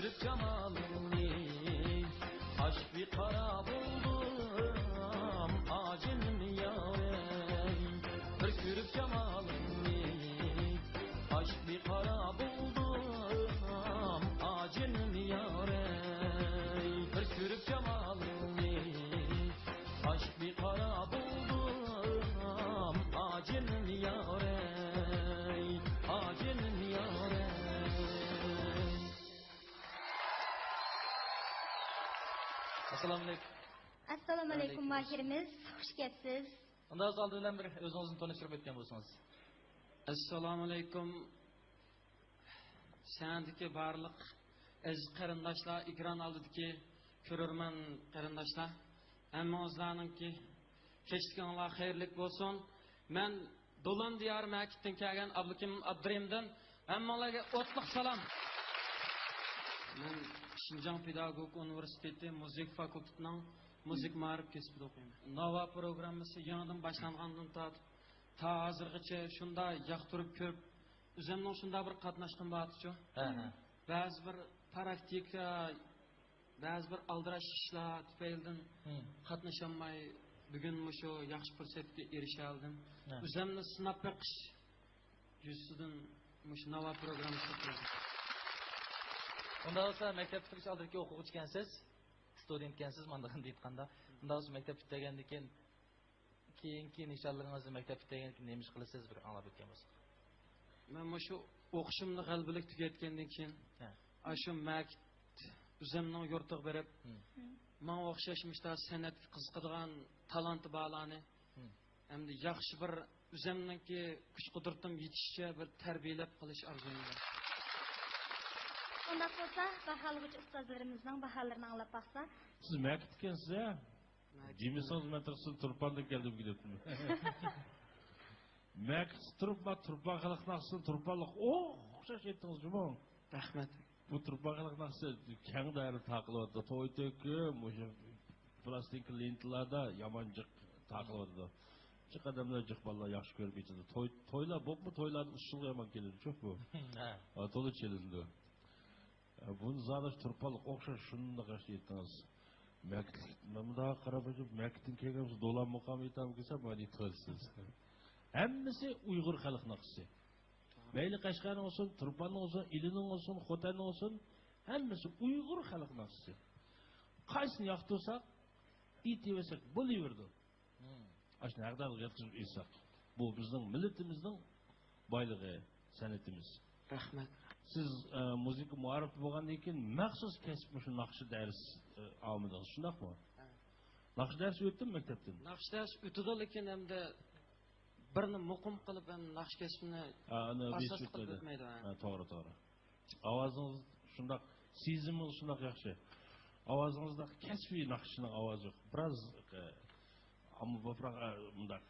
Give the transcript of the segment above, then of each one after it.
Hürkürüp cemalini aşk bir kara buldum acım yarey. Hürkürüp cemalini aşk bir kara buldum acım yarey. Hürkürüp cemalini aşk bir kara buldum acım yarey. Acım yarey. Assalamu alaikum. Assalamu alaikum mahirimiz. Hoş geldiniz. Ondan sonra bilen bir özünüzü tanıştırıp etken bolsanız. Assalamu alaikum. Sendiki barliq aziz qarindoshlar, ekran oldidagi ko'rarman qarindoshlar, hammangizlarningki kechliklar xayrli bo'lsin. Men Do'lan diyar Makitdan kelgan Abdukim Abdurimdan hammanglarga o'tliq salom. Men Şinjan Pedagogik Universiteti Müzik Fakültetining müzik ma'rif kasbida o'qiyman. Nova programmasi yangidan boshlangandan tortib ta hozirgacha shunda yoqtirib ko'rib, o'zimning shunda bir qatnashgan bor-ku. Ba'zi bir praktika, ba'zi bir aldirash ishlar tufaylidan qatnashamay bugun shu yaxshi fursatga erisha oldim. O'zimni sinab beqish yuzidan shu Nova programmasi qildim. Ondan sonra maktab bitirish oldidagi o'quvchi ekansiz, student ekansiz, mandag'in deyotganda. Undan sonra maktab bitirgandan keyin nishonlaringizni maktab bitirgandan keyin nima ish qilasiz bir anglab o'tgan bo'lsak. Men shu o'qishimni g'albilik tugatgandan keyin shu maktab o'zimning yurtiga berib, menga o'xshashmishda san'atga qiziqadigan talanti borlarni hamda yaxshi bir o'zimningki kuch-qudratim yetishicha bir tarbiyalab qilish orzum bor. Ondan sonra bahalıgıç ustazlarımızdan bahalarını anlap baksa. Siz maktab ekansiz ya? Jimisonz madrasasi Turpandan keldim gidedim. Maktab Turpan xalq naqsi Turpanlik o'xshash etdingiz jumon. Rahmat. Bu Turpan xalq naqsi keng dairada taqiladi. To'y to'kim, o'sha plastik lentalarda yamanjiq taqiladi. Shu qadamlar jiq bolalar yaxshi ko'rib yetadi. To'ylar bo'pmi? To'ylarning usulga yomon keladi-ku bu. Ha, to'la chelindi. Bunu zaten Turpanlık okşar şununla karşı ettiniz. Mektimde qarab o'tib, Mektin kelganmiz dolan maqam etam kelsa, bani tolsiz. Hammasi Uyg'ur xalq naqsi. Mayli Qashqarning olsun, Turpanning olsun, Ilining olsun, Xotanning olsun, hammasi Uyg'ur xalq naqsi. Qaysini yoqtirsak, itiversak bo'laverdi. Ashna haqdan yetkazib etsak, bu bizning millatimizning boyligi, san'atimiz. Rahmat. Siz müzik muarif bo'lgandan keyin maxsus kasb shu naqshi dars olmadingiz, shundaqmi? Naqsh darsi o'tdimi maktabdan? Naqsh dars o'tdi, lekin hamda birni muqim qilib ham naqsh kasbini asos qilib o'tmaydi. Ha, to'g'ri. Ovozingiz shundaq, sezimingiz shundaq yaxshi. Ovozingizda kasbiy naqshning ovozi yo'q. Biroz ammo ko'proq bundaq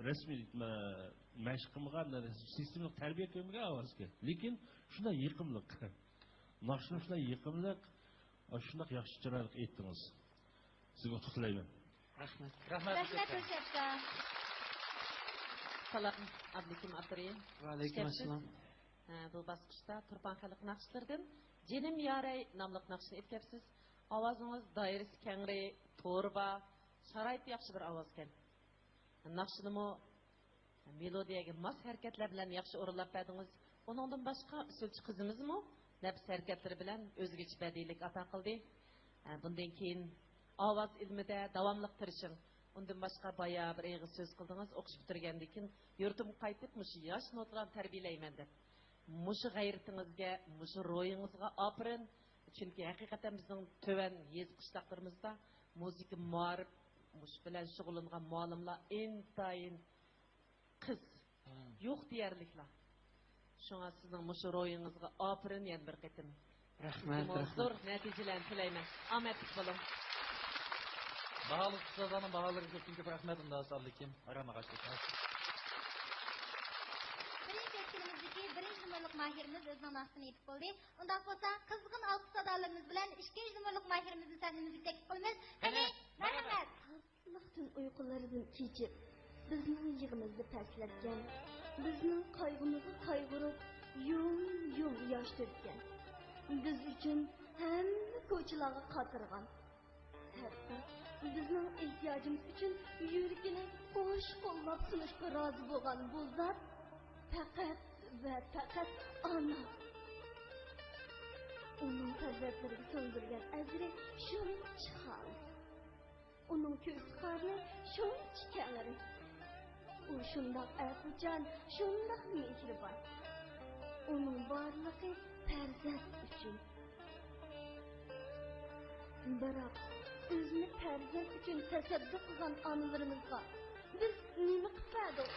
resmi mashq qilmagan, sistemlik tarbiya ko'rmagan ovozga. Lekin shunday yiqimliq. Naqshni shunday yiqimliq, shunday yaxshi chiroyli aytdingiz. Sizga qutlayman. Rahmat. Rahmat O'shaqqa. Salam Abdukim Abdurim. Va alaykum assalom. Bu basqishda Turpan xalq naqshlaridan Jenim Yaray nomli naqshni aytibsiz. Ovozingiz doirasi kengri, to'rba, sharoit yaxshi bir ovoz ekan. Naqshnimi melodiyaga mos harakatlar bilan yaxshi o'rinlab berdingiz. Uningdan boshqa usulchi qizimizmi nafs harakatlari bilan o'zgacha badiiylik ato qildi. Bundan keyin ovoz ilmida davomli tirishing. Undan boshqa boya bir eg'iz so'z qildingiz, o'qish bitirgandan keyin yurtim qaytib mush yosh notalarni tarbiyalayman deb. Mush g'ayratingizga, mush ro'yingizga opirin. Chunki haqiqatan bizning to'van yez qishloqlarimizda muzika muarif mush bilan shug'ullangan muallimlar intayin qiz yo'q deyarliklar. Shunga sizning mush ro'yingizga opirin yana bir qatim. Rahmat. Zo'r natijalarni tilayman. Omadli bo'ling. Bahalı ustazlarning bahalariga ko'pincha rahmat. Undan sonra kim aramaga chiqamiz. Birinci numaralık mahirimiz özünün aslını yetip oldu. Ondan sonra kızgın alkış sadalarımız bilen ikinci numaralık mahirimizin sahnemizi teklif kılmaz. Hadi merhamet. Allah'tan uykularından keçip, bizning yığımızı pesletken, bizning kaygımızı kaygırıp, yum yosh dökken. biz uchun hamma ko'chalarga qatirgan. Hatto bizning ehtiyojimiz uchun yuragini qo'sh qo'llab sunishga rozi bo'lgan bu zot faqat va faqat ona. Uning farzandlariga so'ndirgan ajri shuncha xalis. Uning ko'z qorni shuncha kangri. U shundoq aqlchan, shundoq mehribon. Uning borligi farzand uchun. Biroq o'zini farzand uchun tasadduq qilgan onalarimizga biz nima qildik?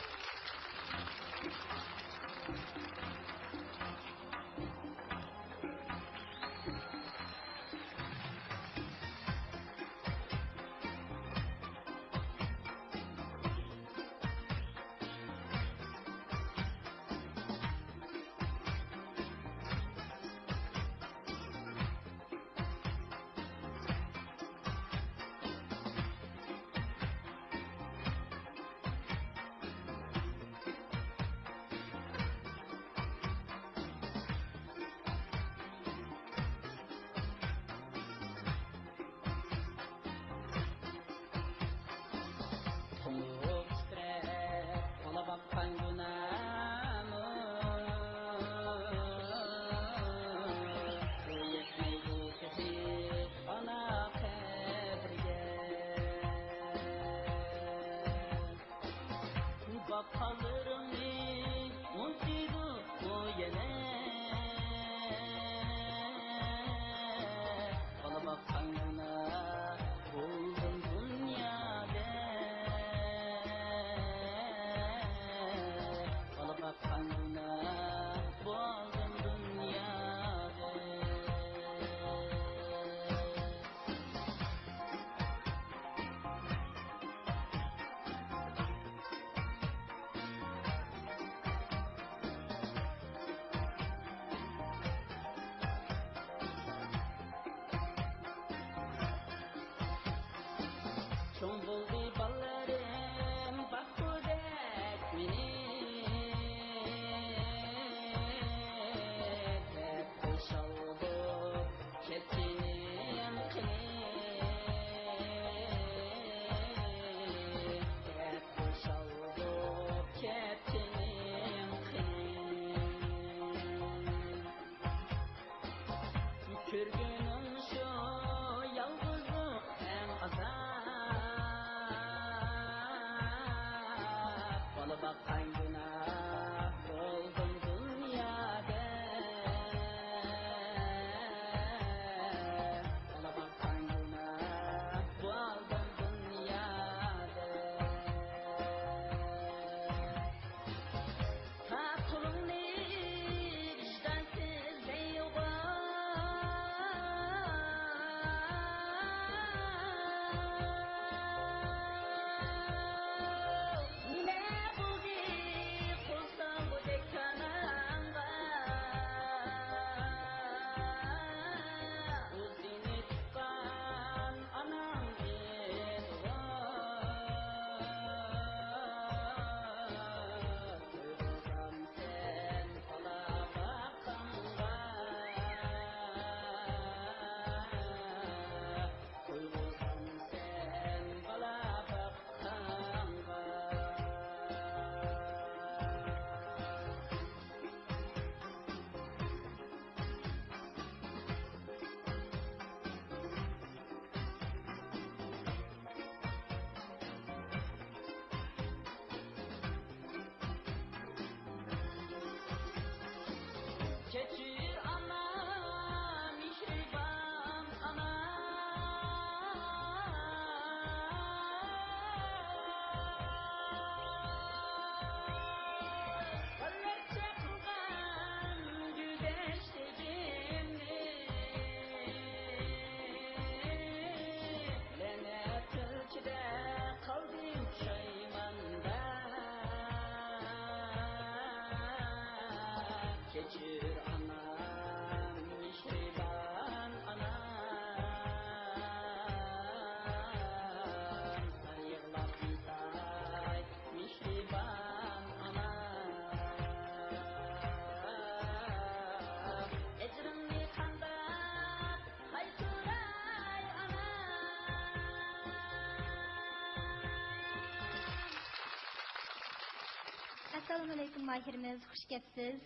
Assalomu alaykum mahirimiz, xush kelibsiz.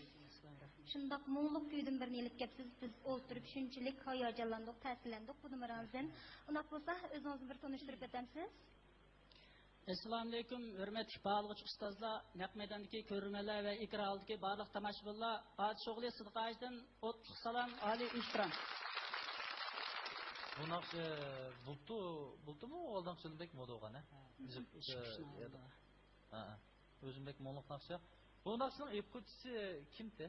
Shundoq muğluq kuydan birini elib kelibsiz. Biz o'ltirib shunchalik hayajonlandik, ta'sirlandik bu numaranızdan. Undaq bo'lsa, o'zingizni bir tanishtirib o'tamsiz? Assalomu alaykum, hurmatli baalg'ich ustozlar, naq maydondagi ko'rmalar va ekran oldidagi barliq tomoshabinlar, Podshohli Sidqajidan o'tliq salom, oliy ehtirom. Bu naqshi bultu mu oldan Özümbek moda olgan ha? Ha. Özümbek mo'liq naqshi. Bu naqshining epquchisi kimdi?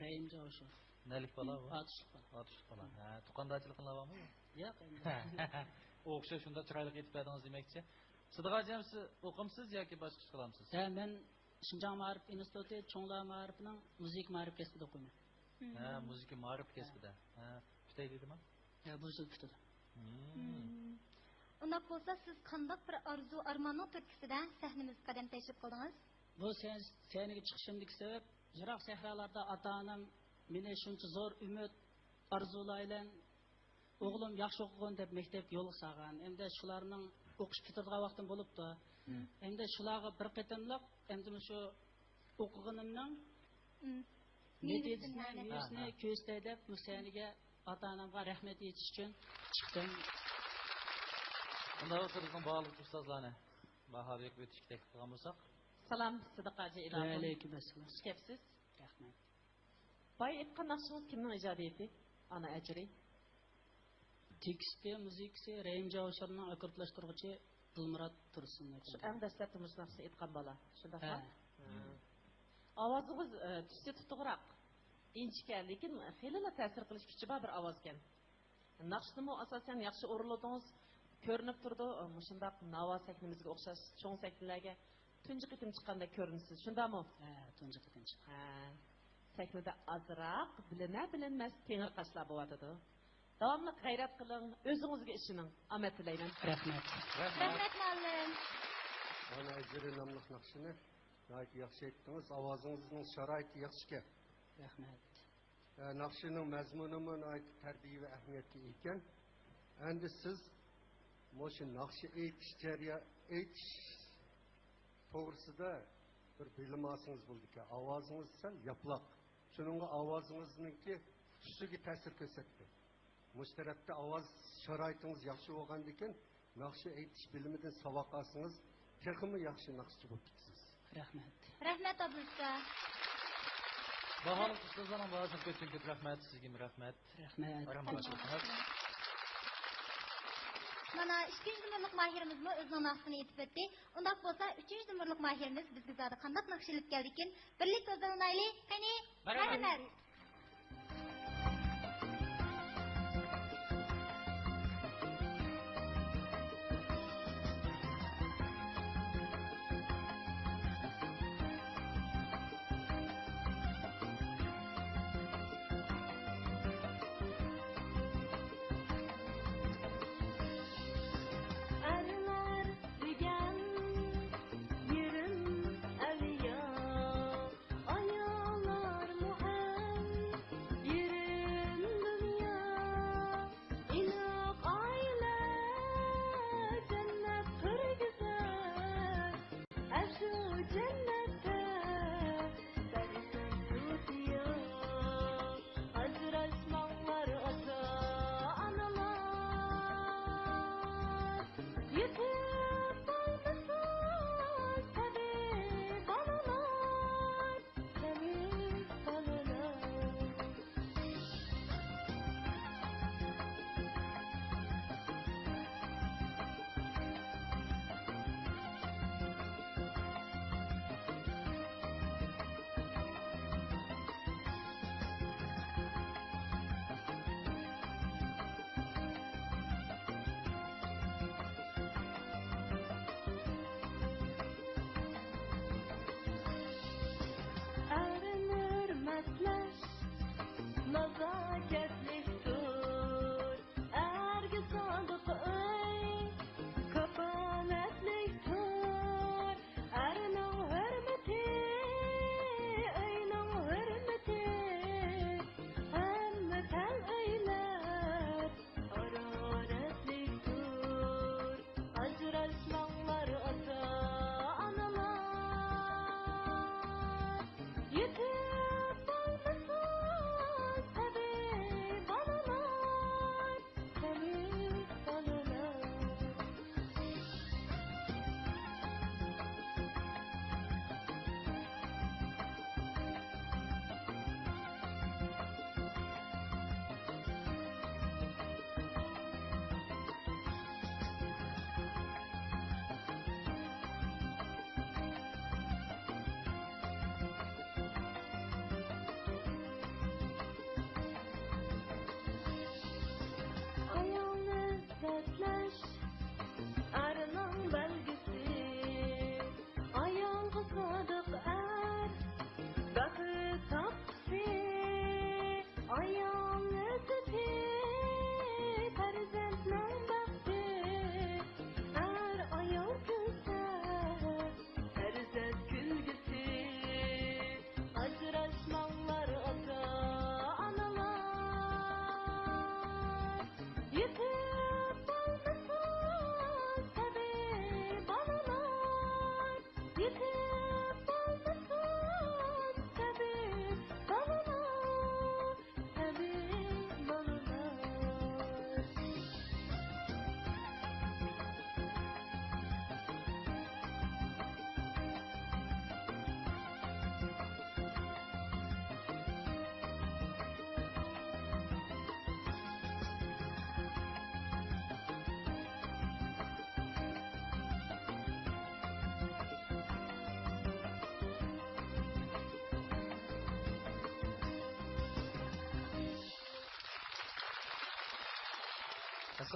Rayim Javshov. Nalik bola bu? Atışlıq bola. Ha, tuqandachilik qilyapmi? Yo'q, endi. O'xshash shunda chiroyli etib berdingiz demakchi. Sidqajim siz o'qimsiz yoki boshqa ish qilamsiz? Ha, men Şinjan Ma'rif instituti Cho'nglar Ma'rifining musiqa ma'rif kasbida o'qiyman. Ha, musiqa ma'rif kasbida. Ha, bitay dedimi? Ha, bu yil bitadi. Undaq bo'lsa, siz qanday bir arzu, armonning turtkisida sahnamizga qadam tashlab qo'ydingiz? Bu sahnaga chiqishimdagi sabab yiroq sahrolarda ota-onam meni shuncha zo'r umid, orzular bilan o'g'lim yaxshi o'qigan deb maktabga yo'l solgan. Endi shularning o'qish bitirgan vaqtim bo'libdi. Endi shularga bir qatamliq endi shu o'qiganimning netijasini ko'zday deb bu sahnaga ota-onamga rahmat aytish uchun chiqdim. Unda bo'lsa bizning bog'liq ustozlarni bahoga o'tishga taklif qilgan bo'lsak. Salam Sidqaji ilahim. Alaykum assalom. Xush kelibsiz. Rahmat. Boy aytgan naqshingiz kimning ijodiyati? Ana ajri. Teksti, muzikasi Rayim Javshovning akkordlashtiruvchi Dilmurod Tursun. Shu eng dastlabki naqshni aytgan bola. Shundaqmi? Ha. Ovozingiz tusi tutuqroq. Inchka, lekin xeyli ta'sir qilish kuchi bor bir ovoz ekan. Naqshni asosan yaxshi o'rladingiz. Ko'rinib turdi, shundaq navo sahnimizga o'xshash cho'ng sahnalarga tunji qitim chiqqanda ko'rinsiz. Shundaqmi? Ha, tunji qitim chiqqan. Ha. Sahnada azroq bilinmas tengir qashlar bo'lyotdi. Davomli g'ayrat qiling, o'zingizga ishining. Omad tilayman. Rahmat. Rahmat muallim. Ana ajri nomli naqshini yaxshi aytdingiz. Ovozingizning sharoiti yaxshi. Rahmat. Naqshining mazmuni tarbiya va ahamiyatga ekan. Endi siz Mo'shu naqshi aytish to'g'risida bir bilim olsangiz bo'ldi ekan. Ovozingiz sal yaplaq. Shuningga ovozingizniki tusiga ta'sir ko'rsatdi. Mushtarabda ovoz sharoitingiz yaxshi bo'lgandan keyin naqshi aytish bilimidan saboq olsangiz, texmi yaxshi naqshchi bo'lib ketasiz. Rahmat. Rahmat abuzga. Baholik ustozlarning ba'zan ko'p rahmat, sizga rahmat. Rahmat. Mana 2 numaralık mahirimizmi o'zining naqshini aytib o'tdi. Undaq bo'lsa 3 numaralık mahirimiz bizga zodi qanday naqsh ilib keldi ekan? Birlik so'zlanaylik. Qani? Rahmat.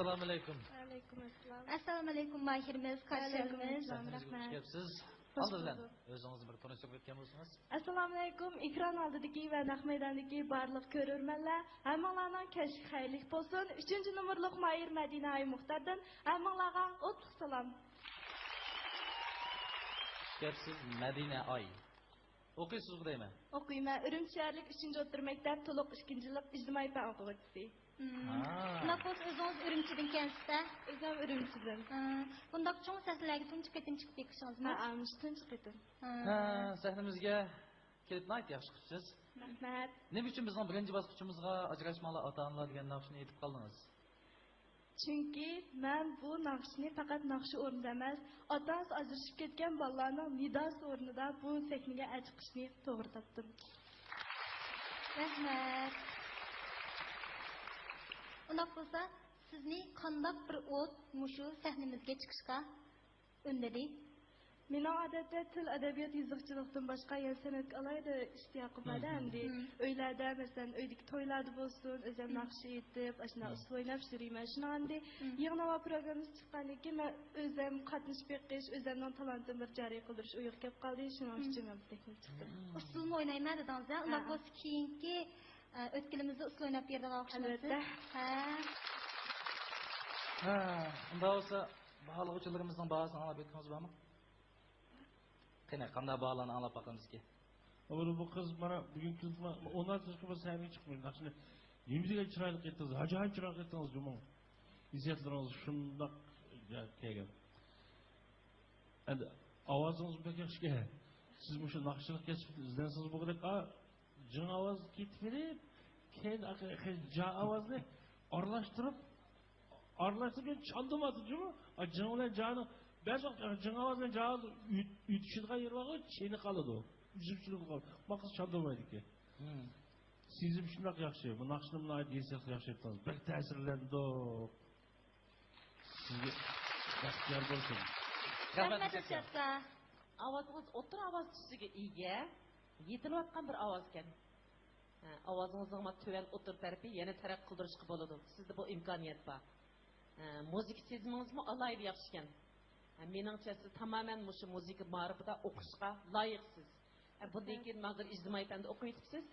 Assalomu alaykum. Aleykümselam. Assalomu alaykum Mahirimiz, qarshilamiz. Sahnemizga xush kelibsiz. Oldindan o'zingizni bir tanishtirib o'tgan bo'lsangiz. Assalomu alaykum. Ekran oldidagi va naq maydondagi barliq ko'rurmanlar, hammalarning kashf xayrli bo'lsin. 3-nomerlik Mahir Madina Ay Muxtardan hammalarga o'tliq salom. Kelibsiz Madina Ay. O'qiysizmi deyman? O'qiyman. Urumchi shaharlik 3-o'rta maktab, to'liq 2-yillik ijtimoiy fan o'quvchisi. Bunaqa o'zingiz Urumchidan kelsa, O'zim Urumchidan. bundoq cho'ng sahnalarga tunchi qatim chiqib beqishingizmi? Men amishdan chiqdim. Sahnamizga kelib yaxshi qilibsiz. Rahmat. Nima uchun bizning birinchi bosqichimizga ajrashmali ota-onalar degan naqshni aytib qoldingiz? Chunki men bu naqshni faqat naqshi o'rnida emas, otasi ajrashib ketgan bolalarning nidosi o'rnida bu sahnaga chiqishni to'g'ri topdim. Rahmat. Unaqa bo'lsa, sizni qanday bir o't mushu sahnamizga chiqishga undadi? Mening odatda til adabiyot yozuvchilikdan boshqa yan san'atga alayda ishtiyoqim bor endi. Uylarda masalan uydagi to'ylarda bo'lsin, o'zim naqsh aytib, ashuna usul o'ynab yurayman. Shuna endi yig'nava programmasi chiqqandan keyin men o'zim qatnashib beqish, o'zimning talentimni bir joriy qildirish o'yiq kelib qoldi. Shuning uchun men bu texnik chiqdim. Usulni o'ynayman dedingiz-a? Unaqa bo'lsa keyingi o'tkilimizda usul o'ynab berdiga o'xshamaydi. Unda bo'lsa, baholovchilarimizning bahosini anglab yetdingiz bormi? Qanday baholarni anglab boqamizki? Bu qiz mana bugun 16 yoshga bo'lsa ham chiqmaydi. Naqshni nimasiga chiroyli aytdingiz? Ajoyib chiroyli aytdingiz, jumon. Hissiyotlaringiz shundoq kelgan. Endi ovozingiz bu yaxshi. Siz bu naqshchilik kasb izlansiz bu qadar jin ovoz ketib, keyin ja ovozni aralashtirib chandimadi, jumon. Jin bilan jani bazı jin ovozni jani ütüşüdüğü yer var, çeyni kalıdı o. Üzümçülük var. Bakız çaldırmaydı ki. Sizim şundak yakşı. Bu nakşınımın ait yesek yakşı yaptınız. Bir tesirlendi o. Sizge yakışlar bolsun. Rahmat etsa. Avazınız otur avaz tüsüge iyge. Yetilayotgan bir avazken. Avazınızın töven otur tarafi yeni taraf kıldırışkı boludu. Sizde bu imkaniyet var. Müzik seziminiz mi alaydı yakışken. Meningcha siz tamamen mushu muzika ma'rifida o'qishga loyiqsiz. Bundan keyin mazir ijtimoiy fanda o'qiyapsiz.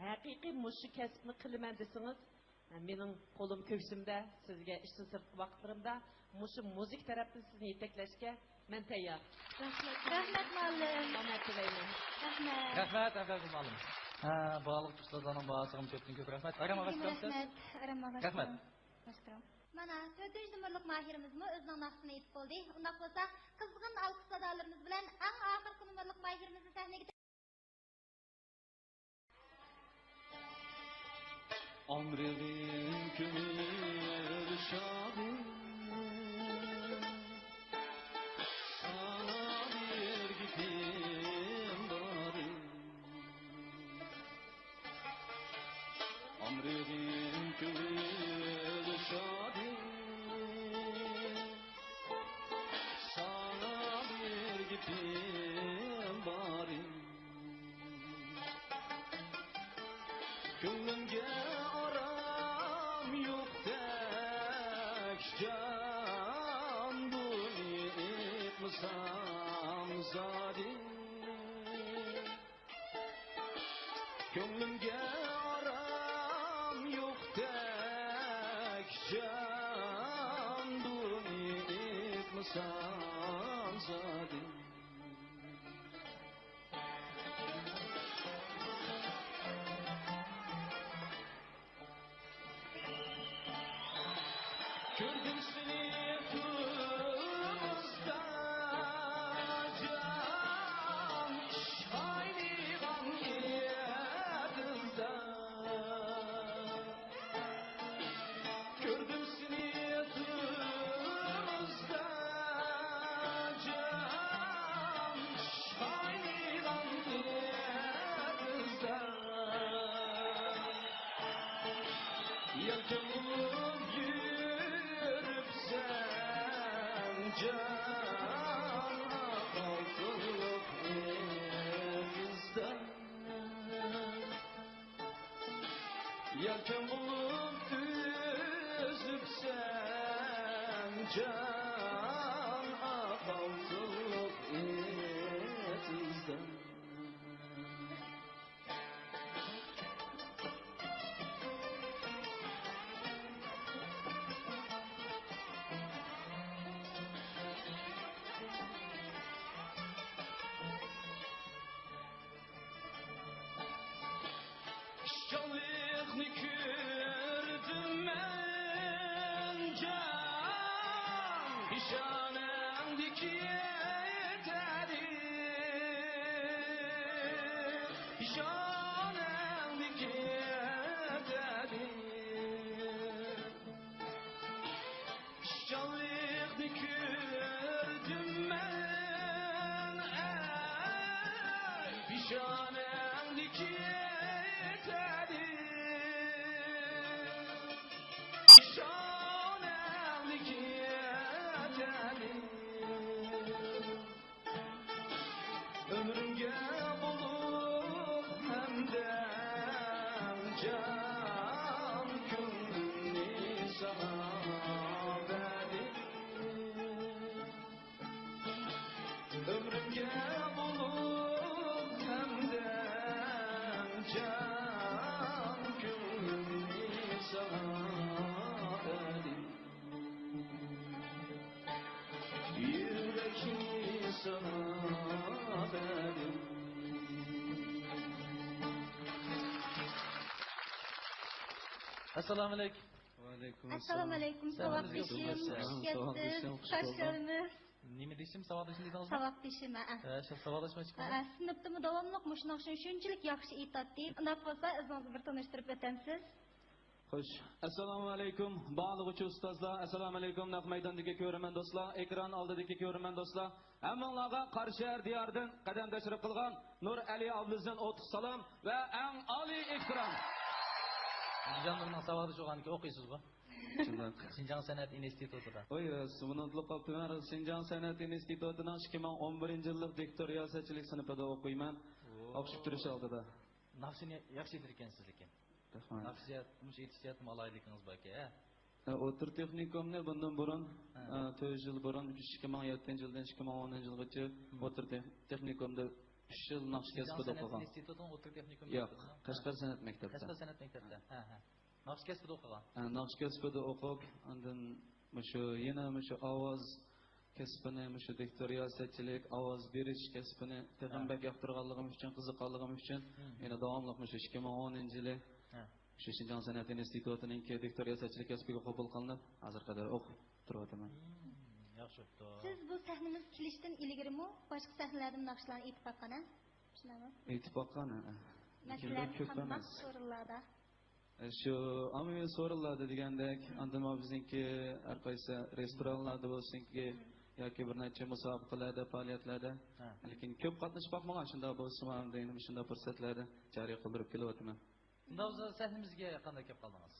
Haqiqiy mushu kasbni qilaman desangiz, mening qo'lim ko'ksimda, sizga ishdan sirt vaqtlarimda mushu muzik tarafdan sizni yetaklashga men tayyor. Rahmat muallim. Rahmat tilayman. Rahmat. Rahmat muallim. Bog'liq ustozlarning bahosiga ko'p rahmat. Rahmat. Mana 4-nomerlik Mahirimizmi o'zining naqshini aytib bo'ldi. Undaq bo'lsa, qizg'in alqış sadolarimiz bilan eng oxirgi nomerlik Mahirimizni sahnaga Amrevin kömür şadı sana bir gideyim bari Amrevin kömür şadı sana bir gideyim bari Gönlümge aram yok tek can duymuşsam zalim Gönlümge aram yok tek can duymuşsam zalim Gördüm seni yakınımızda can şayliğan yadımda Gördüm seni yakınımızda can şayliğan yadımda Yakınım can kalkılıp elimizden Yelken bulup üzüp sen can akalsızlık etizden. Şalıkını kürdüm ben can Pişanemdeki yeteri Pişanemdeki yeteri Şalıkını kürdüm ben Pişanemdeki yeteri Ömrümge bulup hemden can gönlümni sana verdim. Ömrümge bulup hemden can gönlümni sana verdim. Yüreğimi sana verdim. Assalomu alaykum. Assalomu alaykum. Savoqdishim, xush kelibsiz. Xush ko'rdingiz. Nima deyishim, savoqdishim dedingizmi? Savoqdishim, Shu savoqdashma chiqadi. Sinfdimi davomliq mushunaqshin shunchalik yaxshi aytadi. Undaq bo'lsa, o'zingizni bir tanishtirib o'tamsiz. Xo'sh, assalomu alaykum barcha ustozlar, assalomu alaykum naq maydondagi ko'raman do'stlar, ekran oldidagi ko'raman do'stlar. Hammanglarga Qarshahar diyoridan qadam tashrif qilgan Nur Ali ablimizdan o'tib salom va eng oliy ehtirom. Jandarning savoqdashi bo'lganki o'qiysizmi? Şinjan San'at İnstitutu'da. Oy, Subhanallah qaptinar Şinjan San'at İnstitutu'ning 2011-yillik doktoriyasichilik sinfida o'qiyman. O'qishib turish oldida. Naqshini yaxshi edirkansiz lekin. Rahmat. Naqshiyat, mush yetishayotgan malayligingiz borki, O'tir texnikumni bundan burun 4 yil burun 2007-yildan 2010-yilgacha o'tir texnikumda 3 yil naqsh kasbida o'qigan. İnstitutun o'tir texnikum. Yo'q, Qashqar san'at maktabida. Qashqar san'at maktabida. Ha. Naqsh kasbida o'qigan. Naqsh kasbida o'qib, undan shu yana shu ovoz kasbini, shu doktoriyasichilik, ovoz berish kasbini texnik yoqtirganligim uchun, qiziqqanligim uchun yana davomli shu 2010-yili shu Şinjan San'at İnstitutu'ning doktoriyasichilik kasbiga qabul qilinib, hozir qadar o'qib turayotaman. Yaxshi. Siz bu sahnamiz kelishdan ilgarimi boshqa sahnalardan naqshlarni aytib baqqana? Tushunami? Aytib baqqana. Masalan, qanday so'rinlarda? Shu umumiy so'rinlarda degandek, andama bizningki har qaysi restoranlarda bo'lsinki yoki bir necha musobaqalarda, faoliyatlarda, lekin ko'p qatnashib boqmagan shunda bo'lsa ham deyman, shunda fursatlarda joriy qildirib kelyapman. Unda o'zi sahnamizga qanday kelib qoldingiz?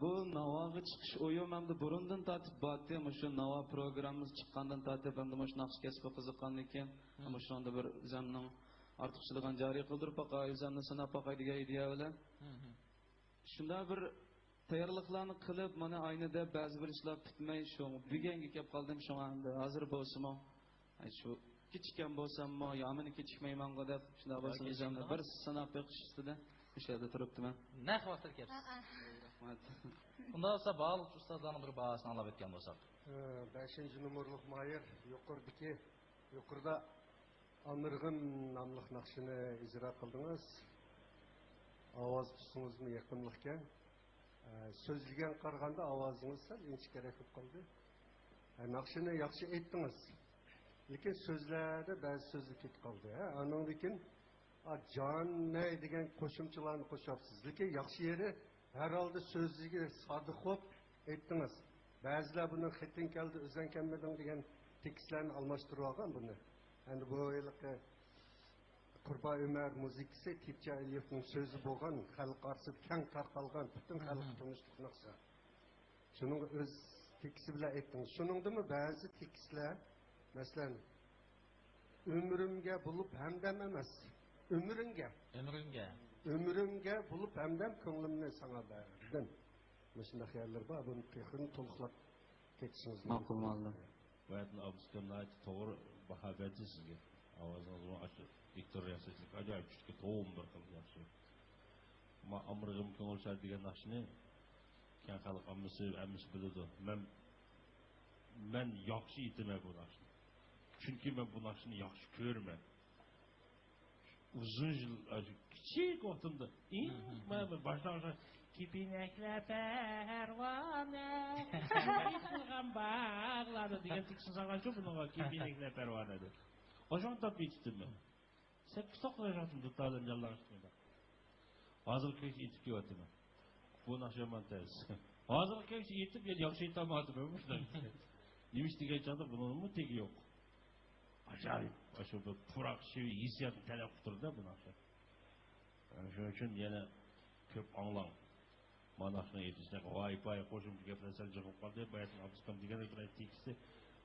Bu Navoga chiqish o'yim hamda burundan tortib bordi. Shu Navo programmamiz chiqqandan tortib hamda shu naqsh kasbi qiziqqandan keyin shunda bir o'zimning ortiqchiligini joriy qildirib boqay, o'zimni sinab boqay degan ideya bilan shunda bir tayyorliklarni qilib, mana aynida ba'zi bir ishlar bitmay shu buganga kelib qoldim. Shunga endi hozir bo'lsam, shu kichikkan bo'lsammi, yomini kechikmayman deb shunda bo'lsa o'zimni bir sinab beqish ustida o'sha yerda turibdiman. Naq vaqtda kelibsiz. Rahmat. Unda bo'lsa ba'zi ustozlarning bir bahosini olib o'tgan bo'lsak. 5-numurluq Mayır yuqorida Amirg'in nomli naqshini ijro qildingiz. Ovoz tusingizni yaqinlikka. So'zligan qaraganda ovozingiz sal inchikroq bo'lib qoldi. Naqshini yaxshi aytdingiz. Lekin so'zlarda ba'zi so'zlar ketib qoldi. Anan lekin jon ne degan qo'shimchalarni qo'shyapsiz. Lekin yaxshi yeri har holda so'ziga sodiq bo'lib aytdingiz. Ba'zilar buni xitin keldi, o'zan kelmading degan tekstlarni almashtirib olgan buni. Endi bu yilqi Qurba Ömer muzikasi Tipcha Aliyevning so'zi bo'lgan, xalq orasida keng tarqalgan, butun xalq tunishlik naqsa. Shuning o'z teksti bilan aytdingiz. Shuningdimi ba'zi tekstlar, masalan, ömrümge bulup hemdem emas. Ömrümge bulup hemdem ko'nglimni sana verdim. Mesela yerler var, bunu tekini tolklap ketishimiz Ma'qul bo'ldi. Bu yerdan abuskamlar to'g'ri baho berdi sizga. Ovozingiz aşırı Viktor Yasacılık acayip küçük toğum bir kıl yaxşı. Ma amrığım ko'ngil degan naxshini kan xalq ammasi biladi. Men yaxshi aytaman bu naxshni. Chunki men bu naxshni yaxshi ko'raman. Uzun yil kichik vaqtimda men boshlang'ich kipinaklar pervona qilgan bag'lari degan tiksin solgan shu bunga kipinaklar pervona deb. Ojon topib yetdim. 8-9 yaşımda tutalım yallah aşkına. Hazır köyçü yetip ki bu naşyaman tez. Hazır köyçü yetip ya yakşı itamadım ben buradan. Demiş diye çadı bunun mu teki yok. Acayip. Aşı bu purak şey hissiyatı telef tuturdu da bu naşya. Yani şunun için yine köp anlam. Manaşına yetiştik. Vay koşum bir gefresel çıkıp kaldı. Bayatın abıskam digene bir tekisi.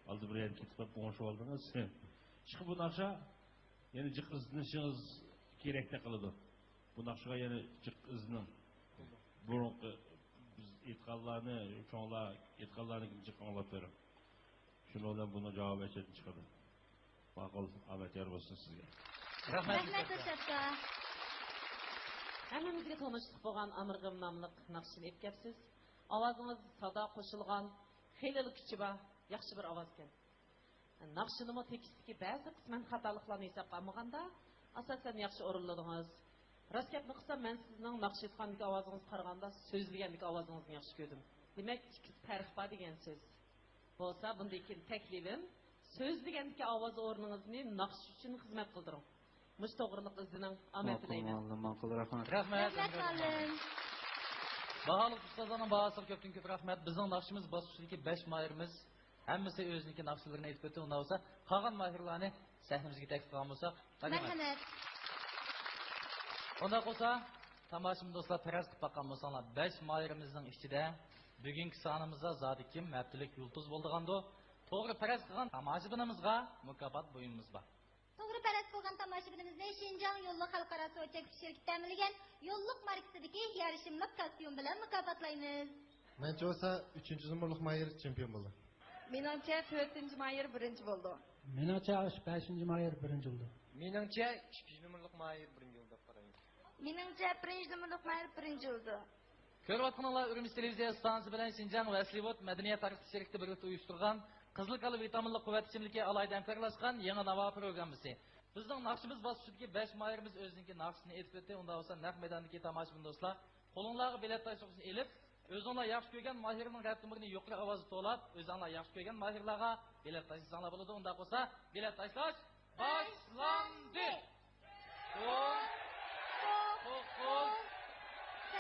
Aldı bir yer kitap konuşu aldınız. Çıkıp bu naşya yani cık iznişiniz gerekli kılıdı. Bu nakşıga yani cık iznin. Burunqı biz etkallarını, çoğunlar etkallarını cık anlat verim. Şunu olan buna cevap etçedin çıkırdı. Makul Ahmet yer olsun sizge. Rahmet Şapka. Hammamizga tanıştık bo'lgan Amirg'im nomli naqshini aytibsiz. Ovozing'iz sada qo'shilgan, xeyli kuchi bor, yaxshi bir ovoz ekan. Naqshinimi tekstdagi ba'zi qisman xatoliklarni hisobga olmaganda, asosan yaxshi o'rinladingiz. Rost gapni qilsam, men sizning naqsh aytgandagi ovozingizni qaraganda so'zlagandagi ovozingizni yaxshi ko'rdim. Demak, ikki farq bor degan so'z. Bo'lsa, bunday taklifim so'zlagandagi ovoz o'rningizni naqsh uchun xizmat qildiring. Mush to'g'riliq izining omad tilayman. Ma'qul, rahmat. Rahmat. Bahalı ustazlarının bahası köptün köp rahmet. Bizim naqshimiz basışındaki 5 mahirimiz. Hemmisi özünki naqshlarını aytib o'tdi. Unda bo'lsa, qolgan mahirlarni sahnamizga taklif qilgan bo'lsak, Marhamat. Unda bo'lsa, tomoshabin do'stlar faraz qilib baqqan bo'lsanglar, 5 mahirimizning ichida bugungi sonimizda zodi kim haftalik yulduz bo'ldigando, to'g'ri faraz qilgan tomoshabinimizga mukofot bo'yinimiz bor. To'g'ri faraz qilgan tomoshabinimizni Shinjang yo'lli xalqaro so'chak shirkati ta'minlagan yo'lliq markasidagi yarishimliq kostyum bilan mukofotlaymiz. Mencha bo'lsa 3-numurlik Mayer chempion bo'ldi. Menimcha 4-Mayer birinchi bo'ldi. Menimcha 5-Mayer birinchi bo'ldi. Menimcha 2-numurlik Mayer birinchi bo'ldi qarayman. Menimcha 1-numurlik Mayer birinchi bo'ldi. Ko'rayotganlar Urumchi televiziya stansiyasi bilan Shinjang Vaslivot madaniyat tarixi shirkati birlikda uyushtirgan Qizil qala vitaminli quvvat ichimligi alayda hamkorlashgan yangi navo programmasi. Bizning naqshimiz bosqichidagi 5 mahirimiz o'ziniki naqshini aytib o'tdi. Unda bo'lsa naq maydondagi tomoshabin do'stlar, qo'lingizga bilet tashuvni elib, o'zingizlar yaxshi ko'rgan mahirning raqamini yuqori ovozda to'lab, o'zingizlar yaxshi ko'rgan mahirlarga bilet tashlasangiz bo'ladi. Unda bo'lsa, bilet tashlash boshlandi.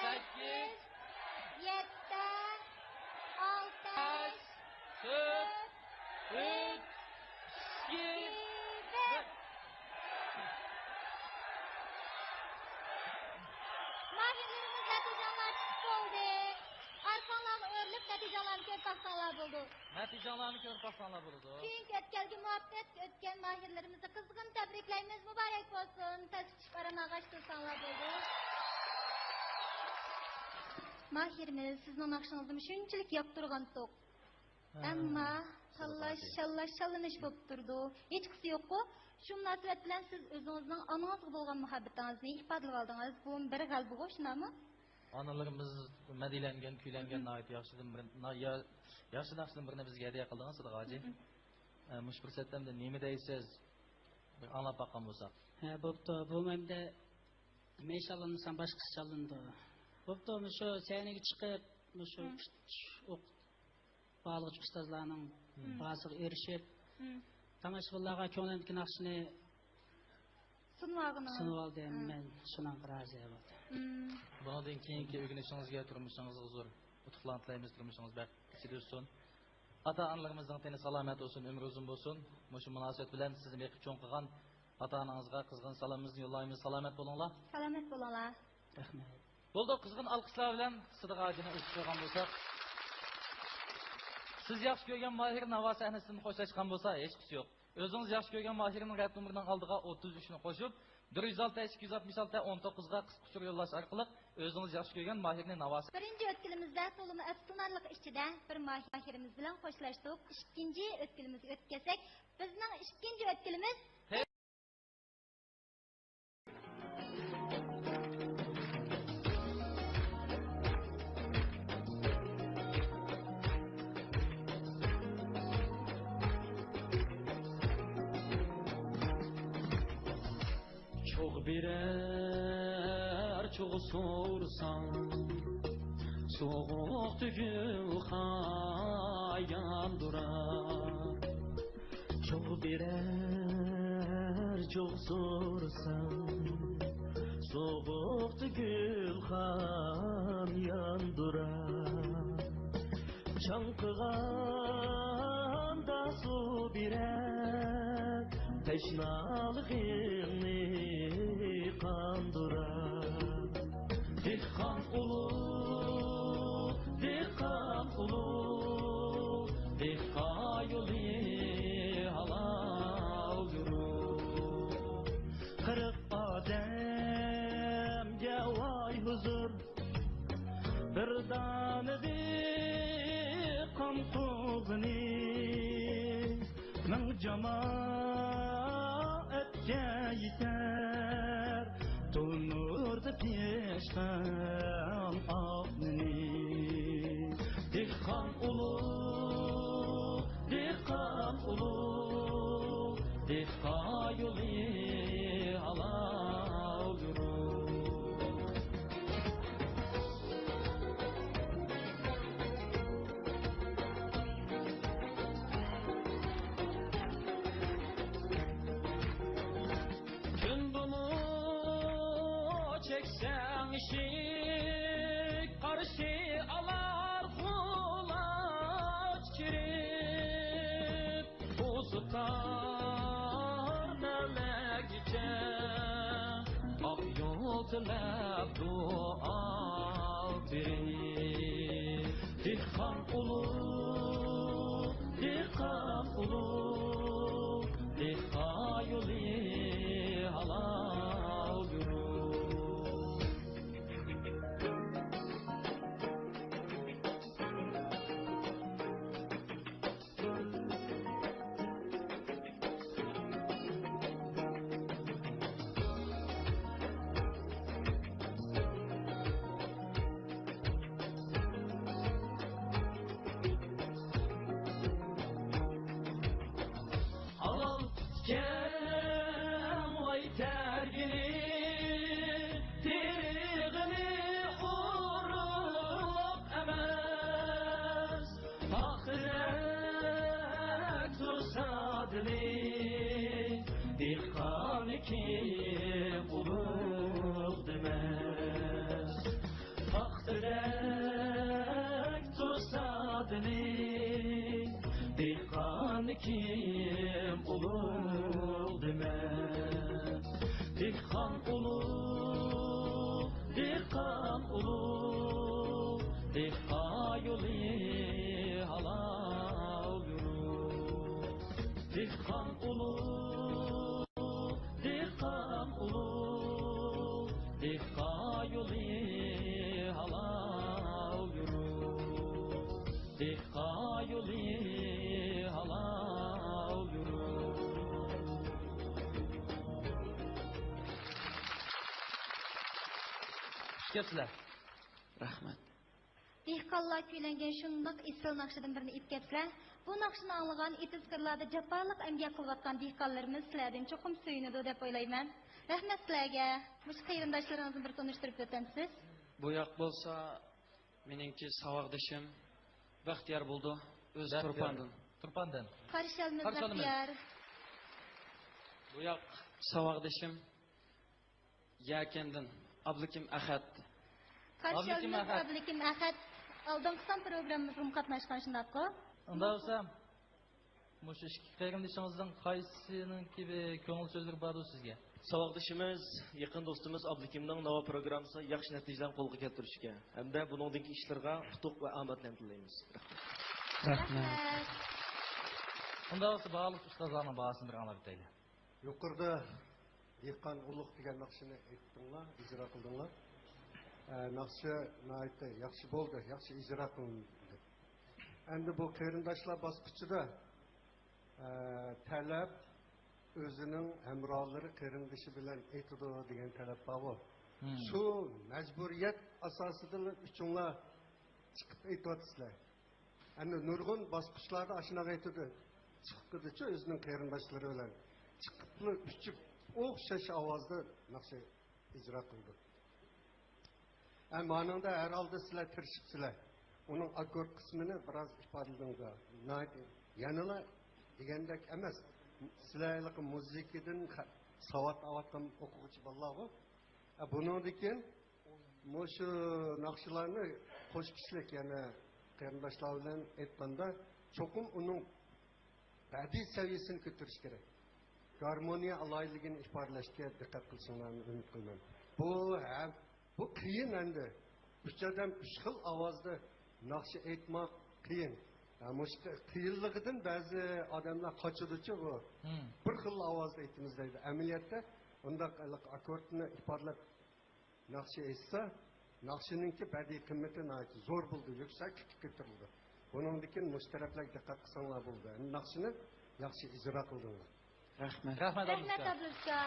8 Natijalarni ko'rib baxtlanlar bo'ldi. Keyingi o'tkalgi muvaffaqiyat o'tgan mahirlarimizni qizg'in tabriklaymiz. Muborak bo'lsin. Tasdiq qaramag'ash tursanlar bo'ldi. Mahirimiz sizning naqshingizni shunchalik yoqtirgan to'q. Ammo shallanish bo'lib turdi. Hech qisi yo'q-ku. Shu munosabat bilan siz o'zingizning onangizga bo'lgan muhabbatingizni ifodalab oldingiz. Bu bir g'alaba shunami? Analarımız medilengen, küylengen ait yaxşıdan birini bizga hediye qildingiz, Sidiq hoji. Mush fursatda nima deysiz? Bir anlab baqqan bo'lsak. Ha, bo'pti. Bu menda meshalansan boshqa chalindi. Bo'pti, shu sayniga chiqib, shu baliq ustozlarning ba'ziga erishib, tomoshabinlarga ko'nglimdagi naqshni sunib oldim. Men shundan rozi bo'ldim. Bundan keyingi o'rganishingizga turmushingizga zo'r utuqlar tilaymiz, turmushingiz baxtli bo'lsin. Ata-onalarimizning teni salomat bo'lsin, umri uzun bo'lsin. Shu munosabat bilan sizni beqib cho'ng qilgan ata-onangizga qizg'in salomimizni yo'llaymiz. Salomat bo'linglar. Salomat bo'linglar. Rahmat. Bo'ldi, qizg'in olqishlar bilan Sidiq hojini o'tib qo'ygan bo'lsak, siz yaxshi ko'rgan Mahir Navo sahnasidan xo'shlashgan bo'lsa, hech qisi yo'q. Özünüz yaxşı görgən Mahir'in rəqəm numarining aldığa 33'ni qoşub 406-266-19'ga qısqa uçur yollash orqali özünüz yaxşı görgən Mahir'nin navası. Birinci ötkülümüzde tolumu efsunarlık işçide bir mahirimiz bilen hoşlaştık. İkinci ötkülümüzü ötkesek, bizden ikinci ötkülümüz Çok birer çok sorsam soğuk tügül hayan durar. Çok birer çok sorsam soğuk tügül hayan durar. Çankıganda su birer teşnalığını kandırar. Dehkan ulu, dehkan ulu, dehka yolu halal yürür. Kırık ademge vay huzur, bir tane dehkan kuzini, min cemaatke yeter. Tunurdu peşten ağını. Dehkan ulu, dehkan ulu, dehka yolu halal yürür. Çeksen işik karşı alar kulaç kirip uzutar melekçe ak yol tilep dua bir dehkan ulu dehkan ulu dehka yolu halal yürür. Kim olur demez Fakirek tursa dilim Dehkan kim olur demez Dehkan olur, dehkan olur Dehka yolu halal yürür Dehkan olur dehkan ulu, dehka yolu halal yürür. Dehka yolu halal yürür. Kepsizler. Rahmet. dehqonlar kuylangan shundoq isil naqshidan birini etkazlar. Bu naqshni anglagan itizkirlarda jafolik emgak qilayotgan dehqonlarimiz sizlardan cho'qim suyunadi deb o'ylayman. Rahmat sizlarga. Mush qarindoshlaringizni bir tanishtirib o'tasiz. Bu yoq bo'lsa, meningki savodishim Baxtiyor bo'ldi. O'zi Turpandan. Turpandan. Qarshi Baxtiyor. Bu yoq savodishim Yakendan. Abdukim Ahad. Qarshi Abdukim Ahad. Oldingi programmamizga qatnashgan shundaqmi? Unda olsa, mush ikki qarindishingizning qaysininki ko'ngil so'zlari bor sizga? Savaqdishimiz, yaqin do'stimiz Abdukimning nova programmasi yaxshi natijalarni qo'lga keltirishga hamda buningdagi ishlarga utuq va omadlarni tilaymiz. Rahmat. Onda olsa bağlı ustazlarının bağısını bir anlar biteyli. Yukarıda Dehqon Ulug degan naqshini aytdinglar, ijro qildinglar. Naqshi nihoyatda yaxshi bo'ldi, yaxshi ijro qilindi. Endi bu qarindoshlar bosqichida talab o'zining hamrohlari qarindoshi bilan aytadi degan talab bor. Shu majburiyat asosida uchunlar chiqib aytyapsizlar. Endi nurg'un bosqichlarda shunaqa aytadi. Chiqdichi o'zining qarindoshlari bilan chiqib uchib o'xshash ovozda naqsha ijro qildi. Manada herhalde sizlar tirishibsizlar. Uning akkord qismini biroz ifodaladinglar. Yanıla degandek emas. Sizlarning muzikadan savat avatgan o'quvchi bolalar bor. Bundan keyin shu naqshlarni qo'shishlik, ya'ni qarindoshlar bilan aytganda cho'qim uning badiiy saviyasini ko'tarish kerak. Harmoniya alayligini ifodalashga diqqat qilishinglarni umid qilaman. Bu qiyin endi. Üç adam üç xil ovozda naqshi aytmoq qiyin. Mushta qiyinligidan ba'zi odamlar qochadichi bu. Bir xil ovozda aytimiz deydi. Amaliyotda undaq akkordni ifodalab naqshi aytsa, naqshininki badiiy qimmati zo'r bo'ldi, yuksak ko'tarildi. Buningdan keyin mushtaraflarga diqqat qilsanglar bo'ldi. Naqshini yaxshi ijro qildinglar. Rahmat. Rahmat Rahmat ablaka.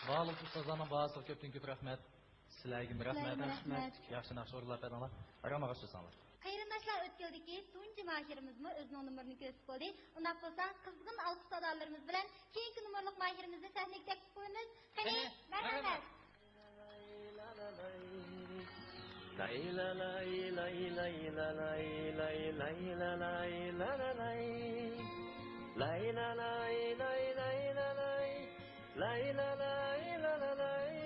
Bağlı ustazlarının bağısı köpten köp rahmet. Sizlerge rahmet. Yaxshi naqsh o'rlab berdilar. Arama qo'shsanlar. Qarindoshlar o'tkildiki, tunji mahirimizmi o'zining numerini ko'rsatib qo'ydi. Undaq bo'lsa, qizg'in alqış sadolarimiz bilan keyingi numerlik mahirimizni sahnaga taklif qo'yamiz. Qani, marhamat. Lay la lay lay lay la lay lay lay la lay la la lay. Lay la lay lay lay la lay. Lay la lay la la lay.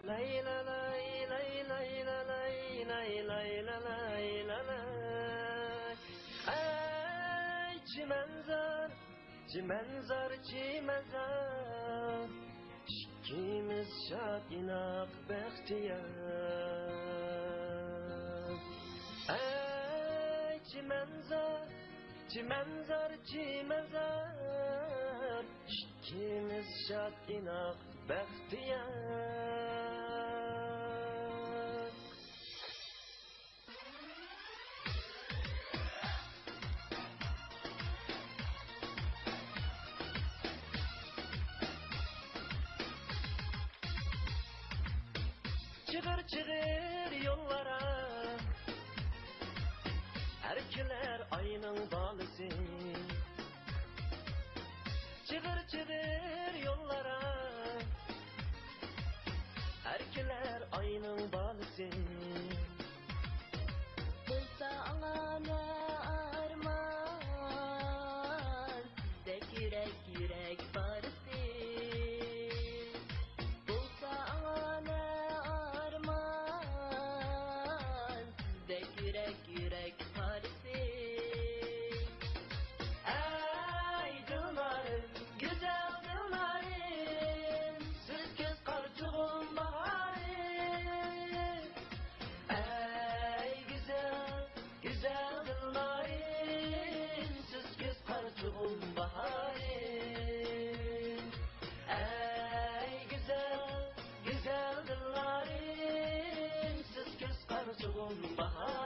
Lay la lay lay lay la lay. Lay lay la lay la lay. Ay çimenzer, çimenzer, çimenzer. İkimiz şad inak bahtiyar. Ay çimenzer, çimenzer, çimenzer. İkimiz şad inak bahtiyar. Çıkır çıkır yollara, erkeler ayının balısı. Çıkır çıkır yollara, erkeler ayının balısı. Bulsa ana arman, sizde yürek yürek barısı. Bulsa ana arman, sizde yürek yürek barısı. Ay dıllarım, güzel dıllarım, siz göz kartığım baharım. Ay güzel, güzel dıllarım, siz göz kartığım baharım. Ay güzel, güzel dıllarım, siz göz kartığım baharım.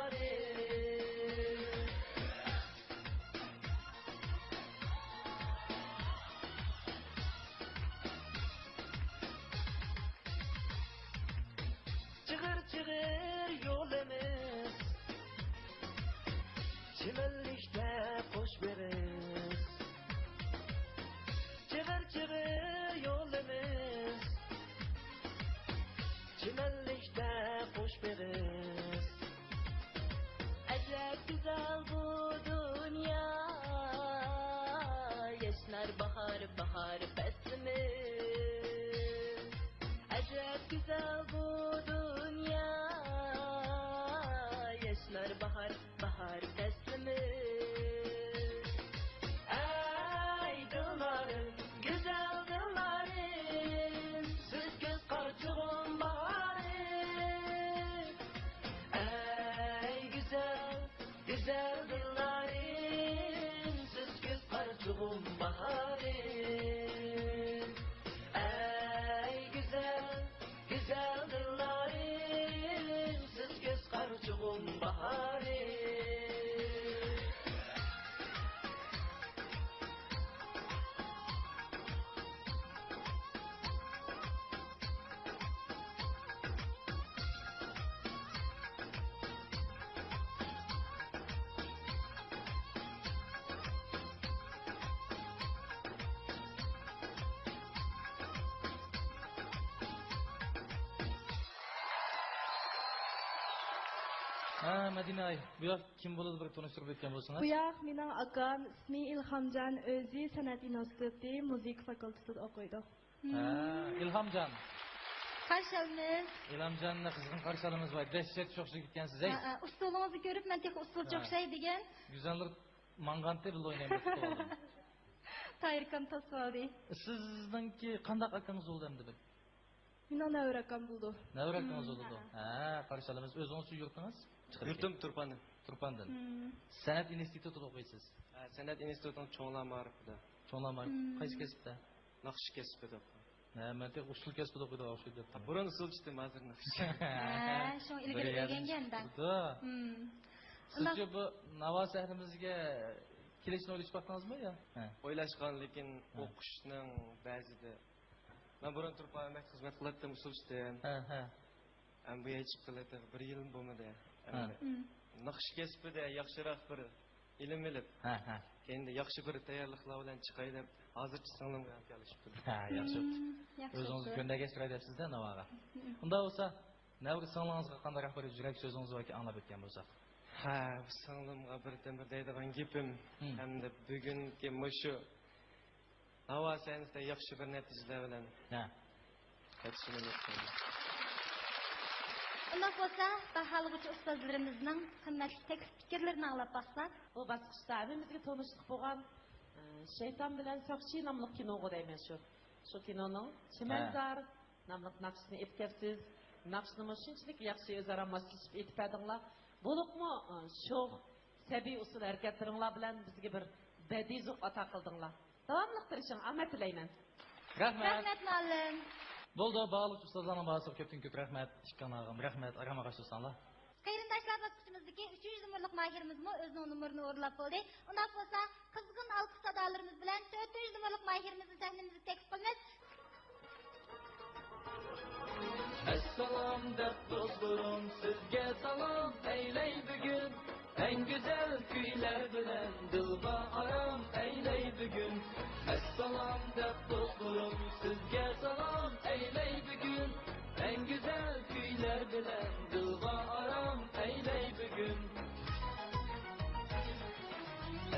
Çıkır çıkır yolumuz, çimenlikte koş veririz. Çıkır çıkır yolumuz, çimenlikte koş veririz. Acayip güzel bu dünya, yaşlar bahar bahar beslimiz. Acayip güzel bu dünya, yaşlar bahar bahar beslimiz. Ay dıllarım, güzel dıllarım, siz göz kartığım baharım. Ay güzel, güzel dıllarım, Ha, Madina ay. Bu yoq kim bo'ladi bir tanishtirib o'tgan bo'lsangiz? Bu yoq mening akam ismi Ilhamjon, o'zi san'at instituti musiqa fakultetida o'qiydi. Ha, Ilhamjon. Qarshi olamiz. Ilhamjonni qizg'in qarshi olamiz va dahshat sho'xshib ketgansiz. Ey, Ustolingizni ko'rib, men tek ustul cho'xshay degan. Güzellik mangante bil o'ynayman deb qoldim. Tayirkam tasavvuri. Sizningki qanday akangiz bo'ldi endi bu? Mening navrakam bo'ldi. Navrakangiz bo'ldi. Ha, qarshi olamiz. O'zingiz yurtingiz? Yurtim Turpandan. Turpandan. San'at institutida o'qiysiz. San'at institutining cho'nglar ma'rifida. Cho'nglar ma'rif. Qaysi kasbda? Naqsh kasbida. Ha, men tek usul kasbida o'qiydi o'xshaydi debman. Burun usulchidim hozir naqsh. Ha, shu ilgari o'rganganda. Sizcha bu Navo shahrimizga kelishni o'ylashib baqdingizmi yo? O'ylashgan, lekin o'qishning ba'zida men burun Turpanda xizmat qildim, usulchidim. Ha. Am bu yechib qiladi, 1 yil bo'lmadi. Naqsh kasbida yaxshiroq bir ilm bilib. Ha. Endi yaxshi bir tayyorliklar bilan chiqay deb hozircha singlimga kelishibdi. Ha, yaxshi. O'zingiz ko'ndaga chiqay debsiz-da Navoga. Unda bo'lsa, navga singlingizga qanday bir yurak so'zingiz yoki anglab o'tgan bo'lsa. Ha, singlimga birdan bir deydigan gapim hamda bugungi mushu Navo sayensda yaxshi bir natijalar bilan. Ha. Qaytishini aytdim. Unda bo'lsa, baholg'uchi ustozlarimizning qimmatli tekst fikrlarini anglab baqsak. Bu basqıçta evimizge tanıştık boğan Şeytan bilen Sakçı namlı kinoğu deymen şu. Şu kinonun Çimenzar namlı nakşını etkepsiz. Nakşını şunçilik yaxşı özara maslışıp etip edinler. Bulup mu şu sebi usul hareketlerinler bilen bizge bir bedi zuq ata kıldınlar. Devamlıktır için Ahmet Leymen. Rahmet muallim. Bo'ldi, bog'liq ustozlarning bahsi ko'pdan ko'p rahmat. Chiqqan og'am, rahmat. Aramaga qo'shsanlar. Qayrindashlar bosqichimizdagi 3-chi nomerlik mahirimizmi o'zining nomerini o'rlab bo'ldi. Undan bo'lsa, qizg'in alqish sadolarimiz bilan 4-chi nomerlik mahirimizni sahnamizga taklif qilamiz. Assalom deb dostlarim sizga salom eylay bugun. En güzel kuylar bilan dilba aram eylay bugun. Assalom deb dostlarim sizga salom eylay bugun. En güzel kuylar bilan dilba aram eylay bugun.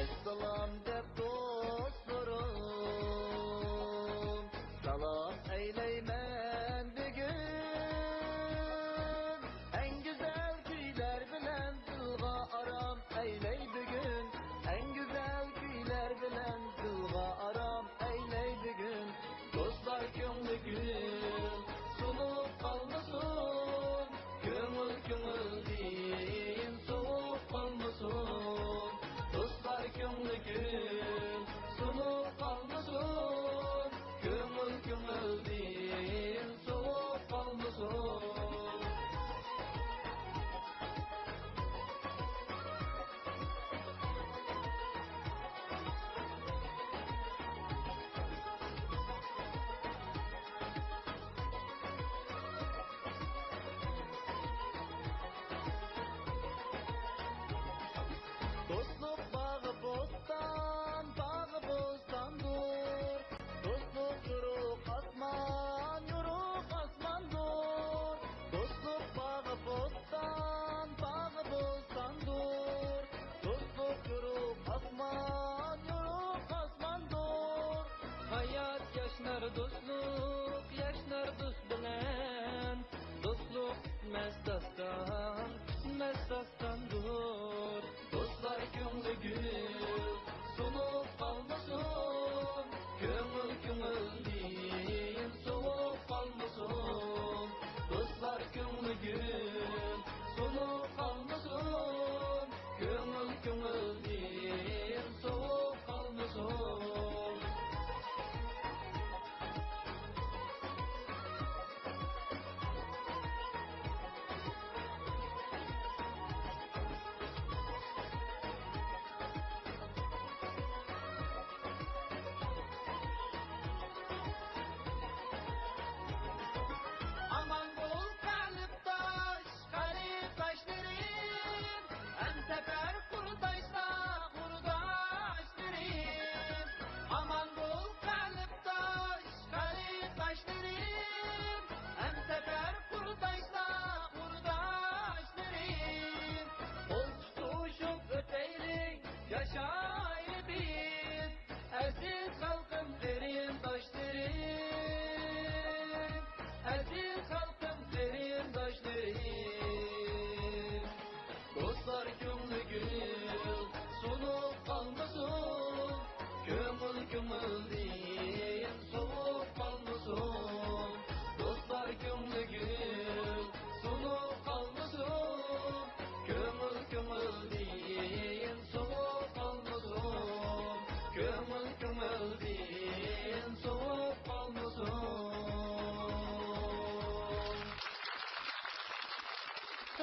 Assalom deb dostlarim salom eylayman bugun. En güzel kuylar bilan dilba aram eylay bugun. En güzel kuylar bilan dilba aram eylay bugun. Dostlar ko'ngli gül so'lib qolmasin. Ko'ngil din so'lib qolmasin. Dostlar ko'ngli gül so'lib qolmasin. Ko'ngil din so'lib qolmasin. Dostluk bağı bostandır. Dostluk yuruk asmandır. Dostluk bağı bostandır. Dostluk yuruk asmandır. Hayat yaşnar dostluk dost bilen. Dostluk mesdastandır. Dostlar ko'ngli gül so'lib qolmasin. Ko'ngil din so'lib qolmasin. Dostlar ko'ngli gül so'lib qolmasin. Ko'ngil din so'lib qolmasin.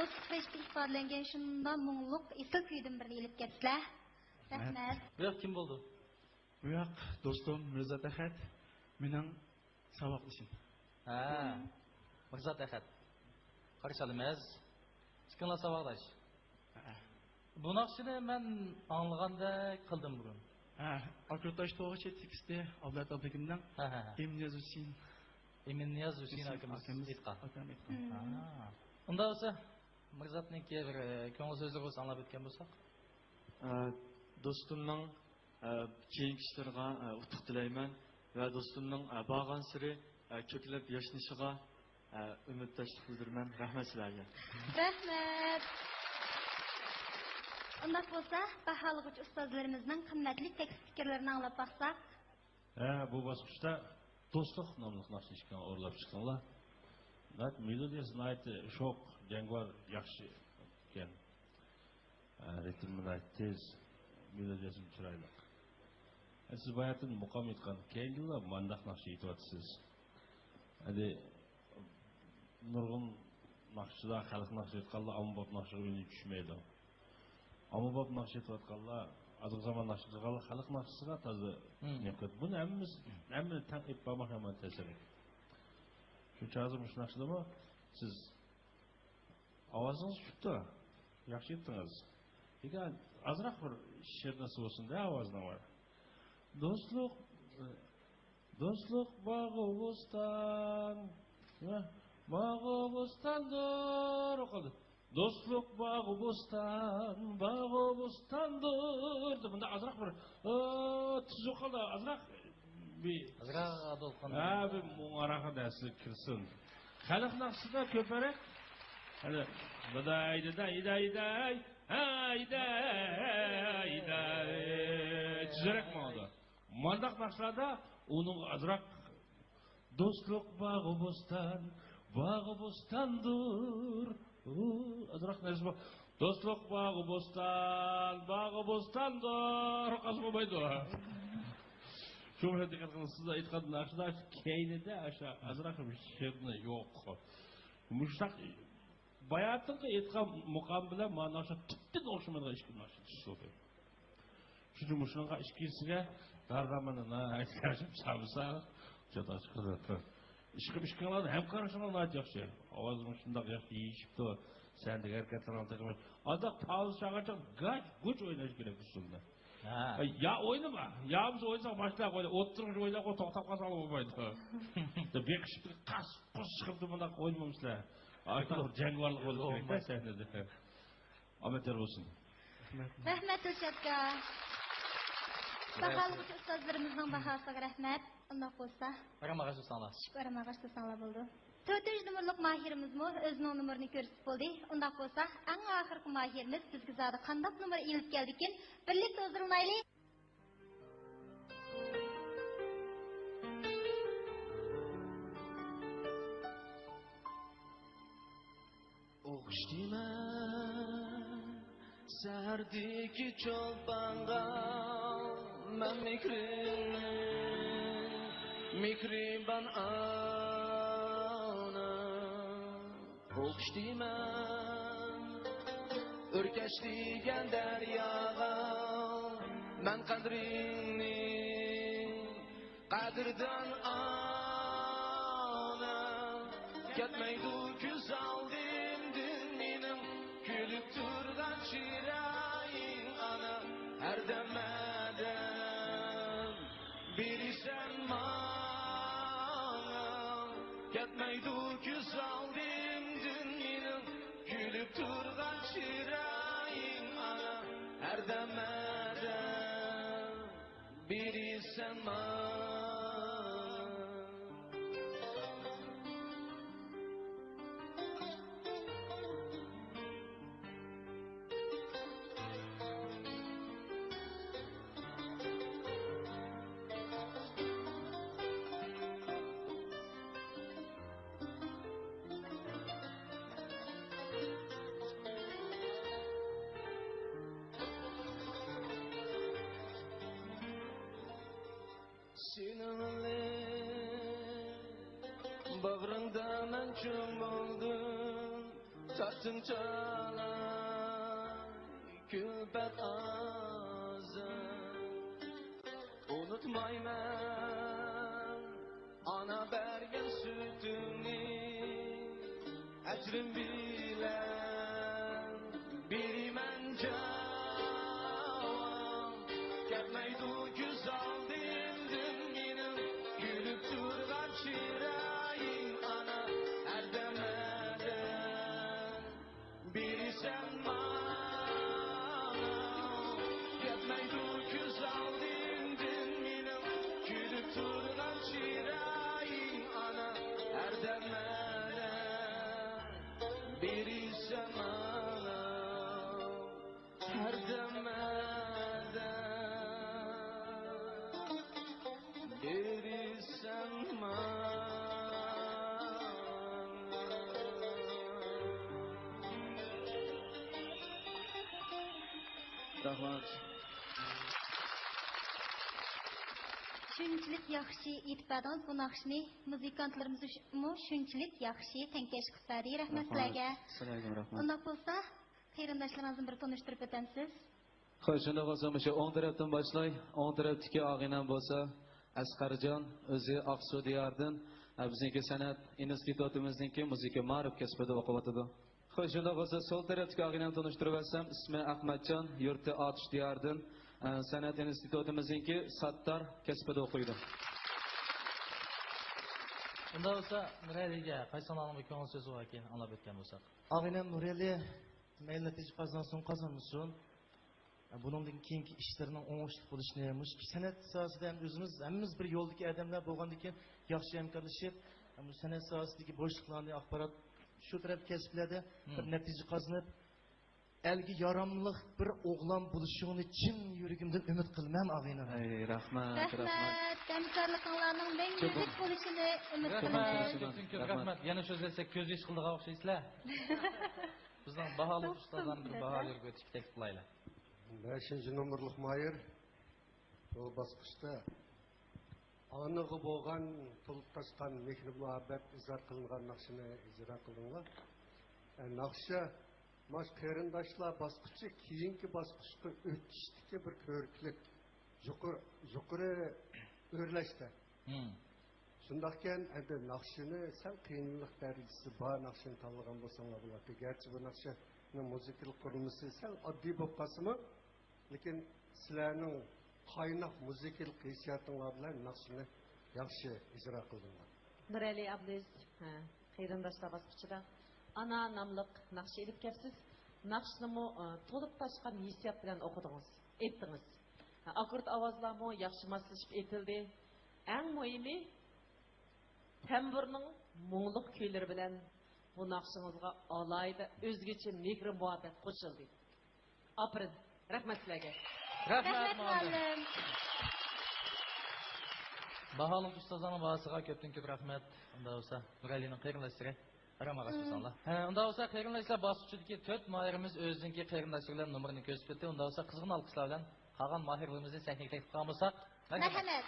sıkıştı ifadelengen şundan muğluk isil küydüm bir elip kepsler. Rahmet. Bu yoq kim bo'ldi? Bu yoq do'stim Mirza Tahat mening saboqlishim. Ha. Mirza Tahat. Qarşalımız. Chiqinglar saboqlash. Bu naqshini men anglaganda qildim bugun. Ha, Akrutaş to'g'ri teksti Avlat abigimdan Emniyaz Husin. Emniyaz Husin akamiz aytgan. Unda bo'lsa Mirzatniki bir ko'ngil so'zi bo'lsa anglab o'tgan bo'lsak. Dostumның keyingi ishlarga utuq tilayman va dostumның borgan siri ko'klab yashanishiga umiddoshlik bildiraman. Rahmat sizlarga. Rahmat. Unda bo'lsa baholag'uchi ustozlarimizning qimmatli tekst fikrlarini anglab baqsak. Bu bosqichda do'stlik nomli naqsh ishga o'rlab chiqdinglar. Nat melodiyasini aytdi, sho'q, jangvar, yaxshi ekan. Ritmini tez, melodiyasi chiroyli. Siz bayatın muqam etgan, keyingilar mandaq naqsh aytyapsiz. Hadi nurg'un naqshlar, xalq naqsh aytganlar ommabop naqshga o'yini tushmaydi. Ommabop naqsh aytganlar, azıq zaman naqsh aytganlar xalq naqshisiga toza yo'qot. Buni hammani tanqib bo'lmoq ham ta'sir. Shuncha azimish naqshlarmi? Siz ovozingiz chiqdi. Yaxshi aytdingiz. Eğer azraq bir she'r nasib bo'lsin-da ovozdan var. Dostluk bağı bostan. Bağı bostandır. Oqildi. Dostluk bağı bostandır. Bunda azraq bir tuz oqildi, azraq bir dolqon. Bir muğaraqa dasli kirsin. Xalq naqshida ko'parak hani Hayday. Tüzerek mi oldu? Mandak naqshlarda onun azraq dostluk bağı bostandır. Azraq neresi bu? Dostluk bağı bostandır. Qazı bo'lmaydi. Şöyle dikkat qilib siz aytgan naqshlar keynida aşağı azraq bir she'rni yo'q. Mushtaq bayatın aytgan muqam bilan mana shu tibdan o'xshamaydigan ishki naqsh so'fi. Shuning shunaqa ishkisiga darramanini aytishib sabsa, jota chiqadi. Ishqiladi ham qarashinglar yaxshi. Ovozim shundoq yaxshi yeyishibdi. Sen de hareketlarni qilib. Adaq pauz chaqircha guch o'ynash kerak usulda. Ya oynama. Ya biz oynasak başlaq o'yna. O'tirib o'ynab to'xtab qolsa bo'lmaydi. Bekishib qas chiqibdi bunda o'ynamamizlar. Artık cengvarlık olur gerekler sahnede. Ahmetler olsun. Rahmet Uşat'a. Bakalım ustazlarımızdan bahasıga rahmet. Ondan olsa. Aramağa sanlar. Aramağa sanlar buldu. 4. numurluk mahirimiz mi? Özünün numarını görüp buldu. Ondan olsa en ahırkı mahirimiz bizge zaten kandak numara ilip geldikin. Birlikte hazırlanaylı. O'qishdiman sahardagi cho'lponga men mehriban ona o'qishdiman o'rkash degan daryoga men qadrdan ona ketmaydi ko'z oldimdan mening kulib turgan chiroying ana har damadan berisan manga ketmaydi ko'z oldimdan mening kulib turgan chiroying ana har damadan berisan manga. Bağrında mən çöl oldum, saçın çalay külpet ağzı unutmayman ana bergen sütünü ecrim bilen birimen cavan ketmeydu güz aldimdin menim gülüp turgan çırayın ana erdemeden biri sen bana ketmeydu güz aldimdin menim gülüp turgan çırayın ana erdemeden biri sen bana erdemeden biri sen bana. Rahmat. Shunchalik yaxshi aytib berdingiz bu naqshni muzikantlarimiz shunchalik yaxshi tankash qilib berdi. Rahmat sizlarga. Sizlarga rahmat. Undaq bo'lsa, qarindoshlaringizni bir tanishtirib o'tamiz. Xo'sh, shunda bo'lsa, o'sha o'ng tarafdan boshlay. O'ng tarafdagi og'inam bo'lsa, Asqarjon o'zi Aqsu diyordan bizniki san'at institutimizniki muzika ma'rif kasbida o'qiyotdi. Xo'sh, shunda bo'lsa, so'l tarafdagi og'inam tanishtirib olsam, ismi Ahmadjon, yurti Otish diyordan san'at institutimizniki Sattar kasbida o'qiydi. Unda bo'lsa, Nuraliga qaysi nomli ko'ngil so'zi bor ekan, anglab o'tgan bo'lsak. Ağinem Nureli mayli natija qozonsin. Buningdan keyingi ishlarning o'ngishli bo'lishini, mushuk san'at sohasida ham o'zimiz hammamiz bir yo'ldagi odamlar bo'lgandan keyin yaxshi hamkorlashib, bu san'at sohasidagi bo'shliqlarni axborot shu taraf kasblarda bir natija qozonib, elga yaramli bir o'g'lon bo'lishini chin yuragimdan umid qilaman og'aynim. Ey rahmat, Rahmat. Hamkorliklarning mangulik bo'lishini umid qilamiz. Rahmat. Yana so'zlasak ko'z ish qildiga o'xshaysizlar. Bizning baholi ustozlarning bir baholi o'tib qilaylar. 5-numurluq Mahir bu basqışda anığı bo'lgan to'lib taşqan mehr muhabbet izhor qilingan naqshini ijro qildinglar. Naqsha Maş qarindoshlar basqıçı keyingi basqışga o'tishdagi bir ko'riklik yuqori o'rlashdi. Shundaqkan endi naqshini sal qiyinlik darajasi bor naqshini tanlagan bo'lsanglar bo'ladi. Garchi bu naqshning muzikalik qurilmasi sal oddiy bo'lib qolsa-mu, lekin sizlarning qaynoq muzikalik hissiyotinglar bilan naqshini yaxshi ijro qildinglar. Nurali Abdez, qarindoshlar basqıçıda ana namlıq naqshi edip kepsiz. Naqshni to'lib taşqan hissiyat bilan o'qidingiz, aytdingiz. Akord ovozlarmi yaxshi moslashib aytildi. Eng muhimi tamburning muңлык kuylari bilan bu naqshingizga alayda o'zgacha mehr muhabbet qo'shildi. Aprin, rahmat sizlarga. Rahmat muallim. Baholi ustozlarning bahosiga ko'pdan-ko'p rahmat. Unda bo'lsa, Nuralining qarindoshlari Ramaga so'zsanlar. Unda bo'lsa, qarindoshlar bosqichidagi 4 mohirimiz o'zininki qarindoshlar nomerini ko'rsatdi. Unda bo'lsa, qizg'in alqishlar bilan qolgan mohirlarimizni sahnaga taklif qilgan bo'lsak, Marhamat.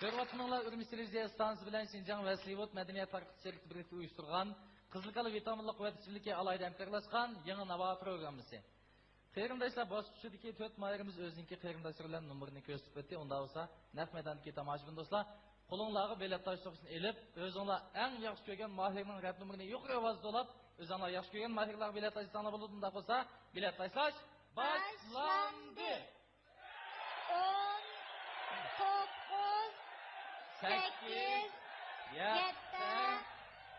Ko'rvatmanlar Urmish televiziya stansiyasi bilan Xinjiang va Sivot madaniyat tarqatishchilik birlikda uyushtirgan Qizilqala vitaminli quvvatchilikka alayda hamkorlashgan yangi Navo programmasi. Qarindoshlar bosqichidagi 4 mohirimiz o'zininki qarindoshlar bilan nomerini ko'rsatib o'tdi. Unda bo'lsa, naq maydondagi tomoshabin do'stlar qo'linglarga bilet tashishni elib, o'zinglar eng yaxshi ko'rgan mohirning rad nomerini yuqori ovozda olib, o'zinglar yaxshi ko'rgan mohirlarga bilet tashishni bo'ladi. Unda bo'lsa, bilet tashlash boshlandi. 10, 9, 8, 7,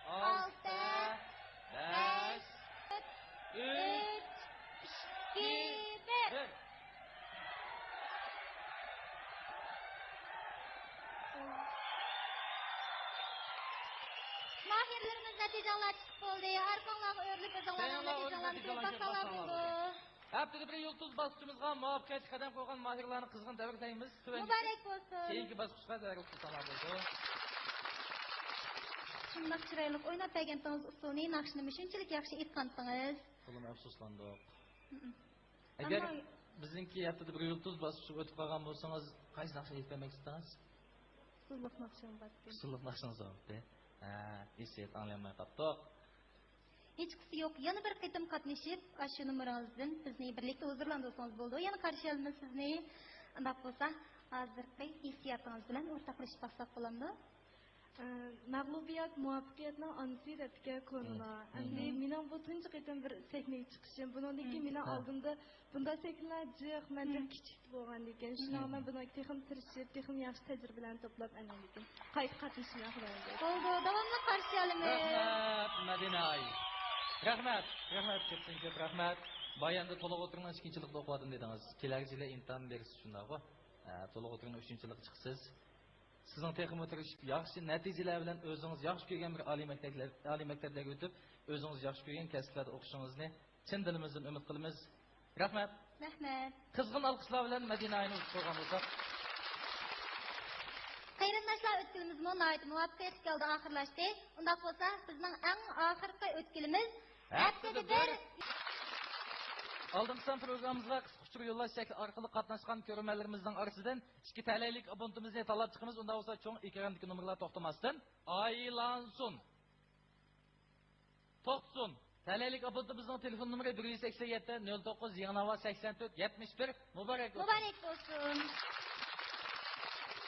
6, 5, 3, 2, 1. Mahirlerimiz neticeler çıkıp oldu. Arkanlarına örülüp özellikle neticeler oldu. Haftada bir yıldız basışımızga muvaffaqiyat qadam qo'ygan mahirlarni qizg'in tabriklaymiz. Muborak bo'lsin. Keyingi bosqichga tayyorlanib bo'lsin. Shundoq chiroyli o'ynab berganingiz usulni naqshni shunchalik yaxshi aytgandingiz. Qo'lim afsuslandik. Agar bizningki haftada bir yıldız bosqichi o'tib qolgan bo'lsangiz, qaysi naqshni aytmoqchisiz? Usulliq naqshim batdi. Usulliq naqshingiz batdi. Esiyat anglamay qoldik. hechqisi yo'q. Yana bir qitim qatnashib, shu numarangizdan bizni birlikda huzurlantirsangiz bo'ldi. Yana qarshi olmayman sizni. Undaq bo'lsa, hozirgi hissiyotingiz bilan o'rtoqlashib baqsak bo'ladimi? Mag'lubiyat muvaffaqiyatning anisi debga ko'rila. Endi mening bu tunji qitim bir sahnaga chiqishim. Bundan keyin mening oldimda bunda sahnalar jiq, menga kichik bo'lgan ekan. Shunga men buni texim tirishib, texim yaxshi tajribalarni to'plab analikim. Qayta qatnashishni xohlayman. Bo'ldi, davomli qarshi olamiz. Rahmat, Madinay. Rahmat, ko'p rahmat. Bayanda to'liq o'tirgan 2-chilikda o'qidim dedingiz. Kelajak yili imtihon bersiz shundaqmi? To'liq o'tirgan 3-chilik chiqsiz. Sizning texnik o'tirishib yaxshi natijalar bilan o'zingiz yaxshi ko'rgan bir oliy maktablarga o'tib, o'zingiz yaxshi ko'rgan kasblarda o'qishingizni chin dilimizdan umid qilamiz. Rahmat. Rahmat. Qizg'in alqishlar bilan Madinayni o'tib bo'lsak. Qarindoshlar o'tkilimiz muvaffaqiyat keldi oxirlashdi. Undaq bo'lsa, bizning eng oxirgi o'tkilimiz haftada bir Oldimizdan programmamizga qisqa uçur yo'llash shakli orqali qatnashgan ko'rmanlarimizning orasidan 2 TL'lik abonentimizni tanlab chiqamiz. Unda bo'lsa cho'ng ekrandagi nomerlar to'xtamasdan aylansin. To'xtsin. TL'lik abonentimizning telefon nomeri 187 09 84 71. Muborak olsun. Muborak olsun.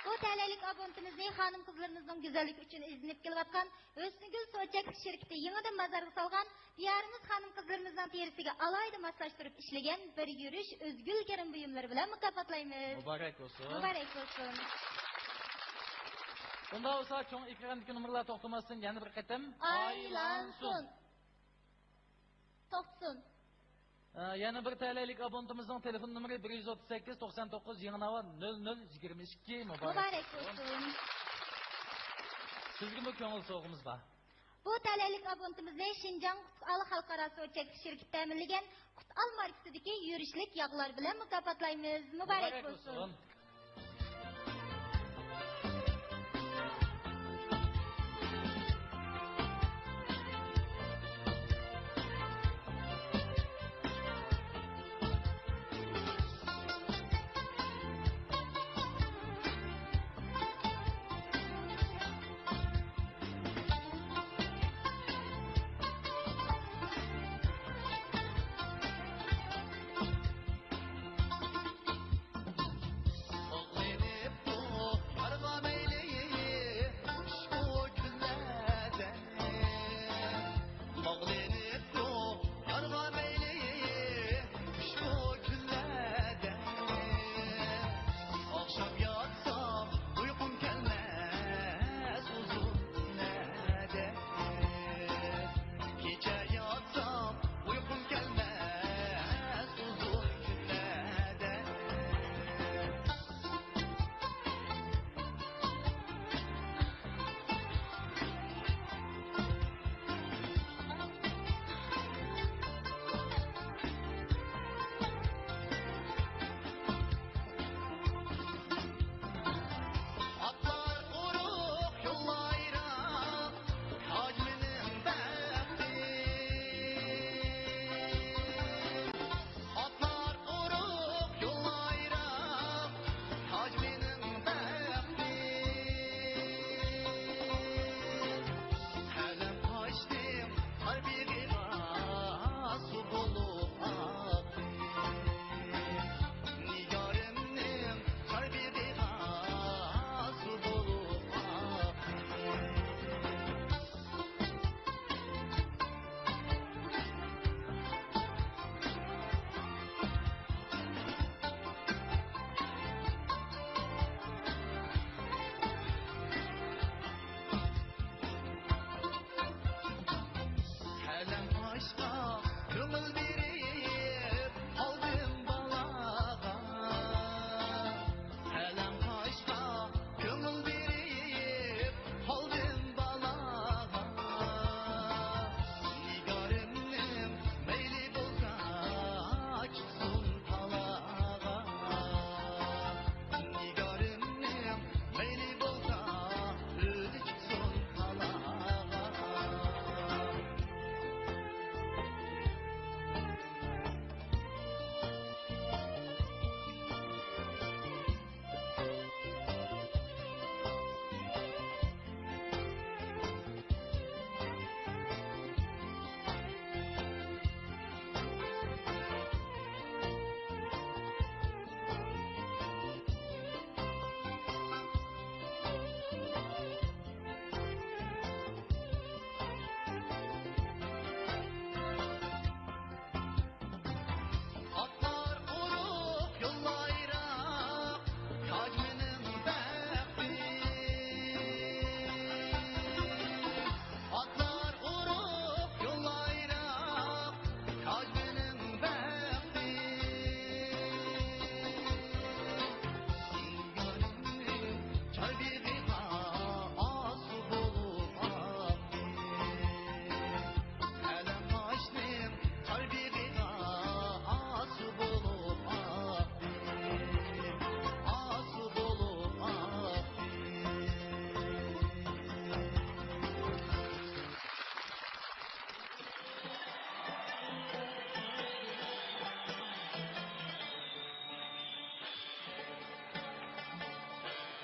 Bu TL'lik abonentimizni xonim qizlarimizning go'zalligi uchun izinib kelayotgan O'smigul Sochak shirkati yangidan bozorga solgan diyarimiz xonim qizlarimizning terisiga alayda moslashtirib ishlagan bir yurish o'zgul karim buyumlari bilan mukofotlaymiz. Muborak olsun. Muborak olsun. Bunda olsa cho'ng ekrandagi nomerlar to'xtamasdan yana bir qatam aylansin. To'xtsin. Yana bir TL'lik abonentimizning telefon nomeri 138 99 0022. Muborak olsun. Sizga bu ko'ngil so'g'imiz bor. Bu TL'lik abonentimizni Şinjan Qut'al Xalqaro Sochak shirkati ta'minlagan Qut'al markasidagi yurishlik yog'lar bilan mukofotlaymiz. Muborak olsun.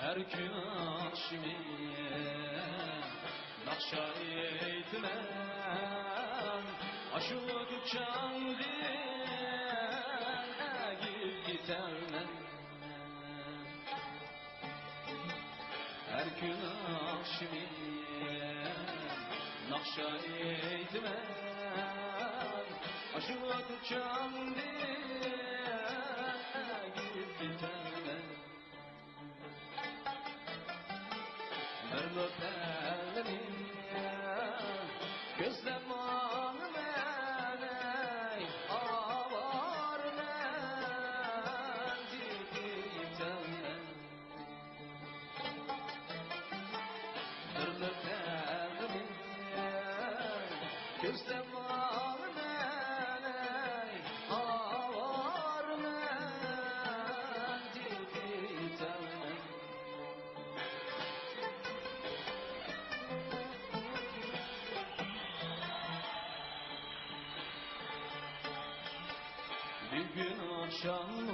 her gün akşamı nakşa eytmen aşu duçandı egip gitarmen her gün akşamı nakşa eytmen aşu duçandı egip gitarmen Merlo telini gözlem ağlamay avar men dikitemmen Merlo telini gözlem ağlamay avar men dikitemmen Bir gün akşamı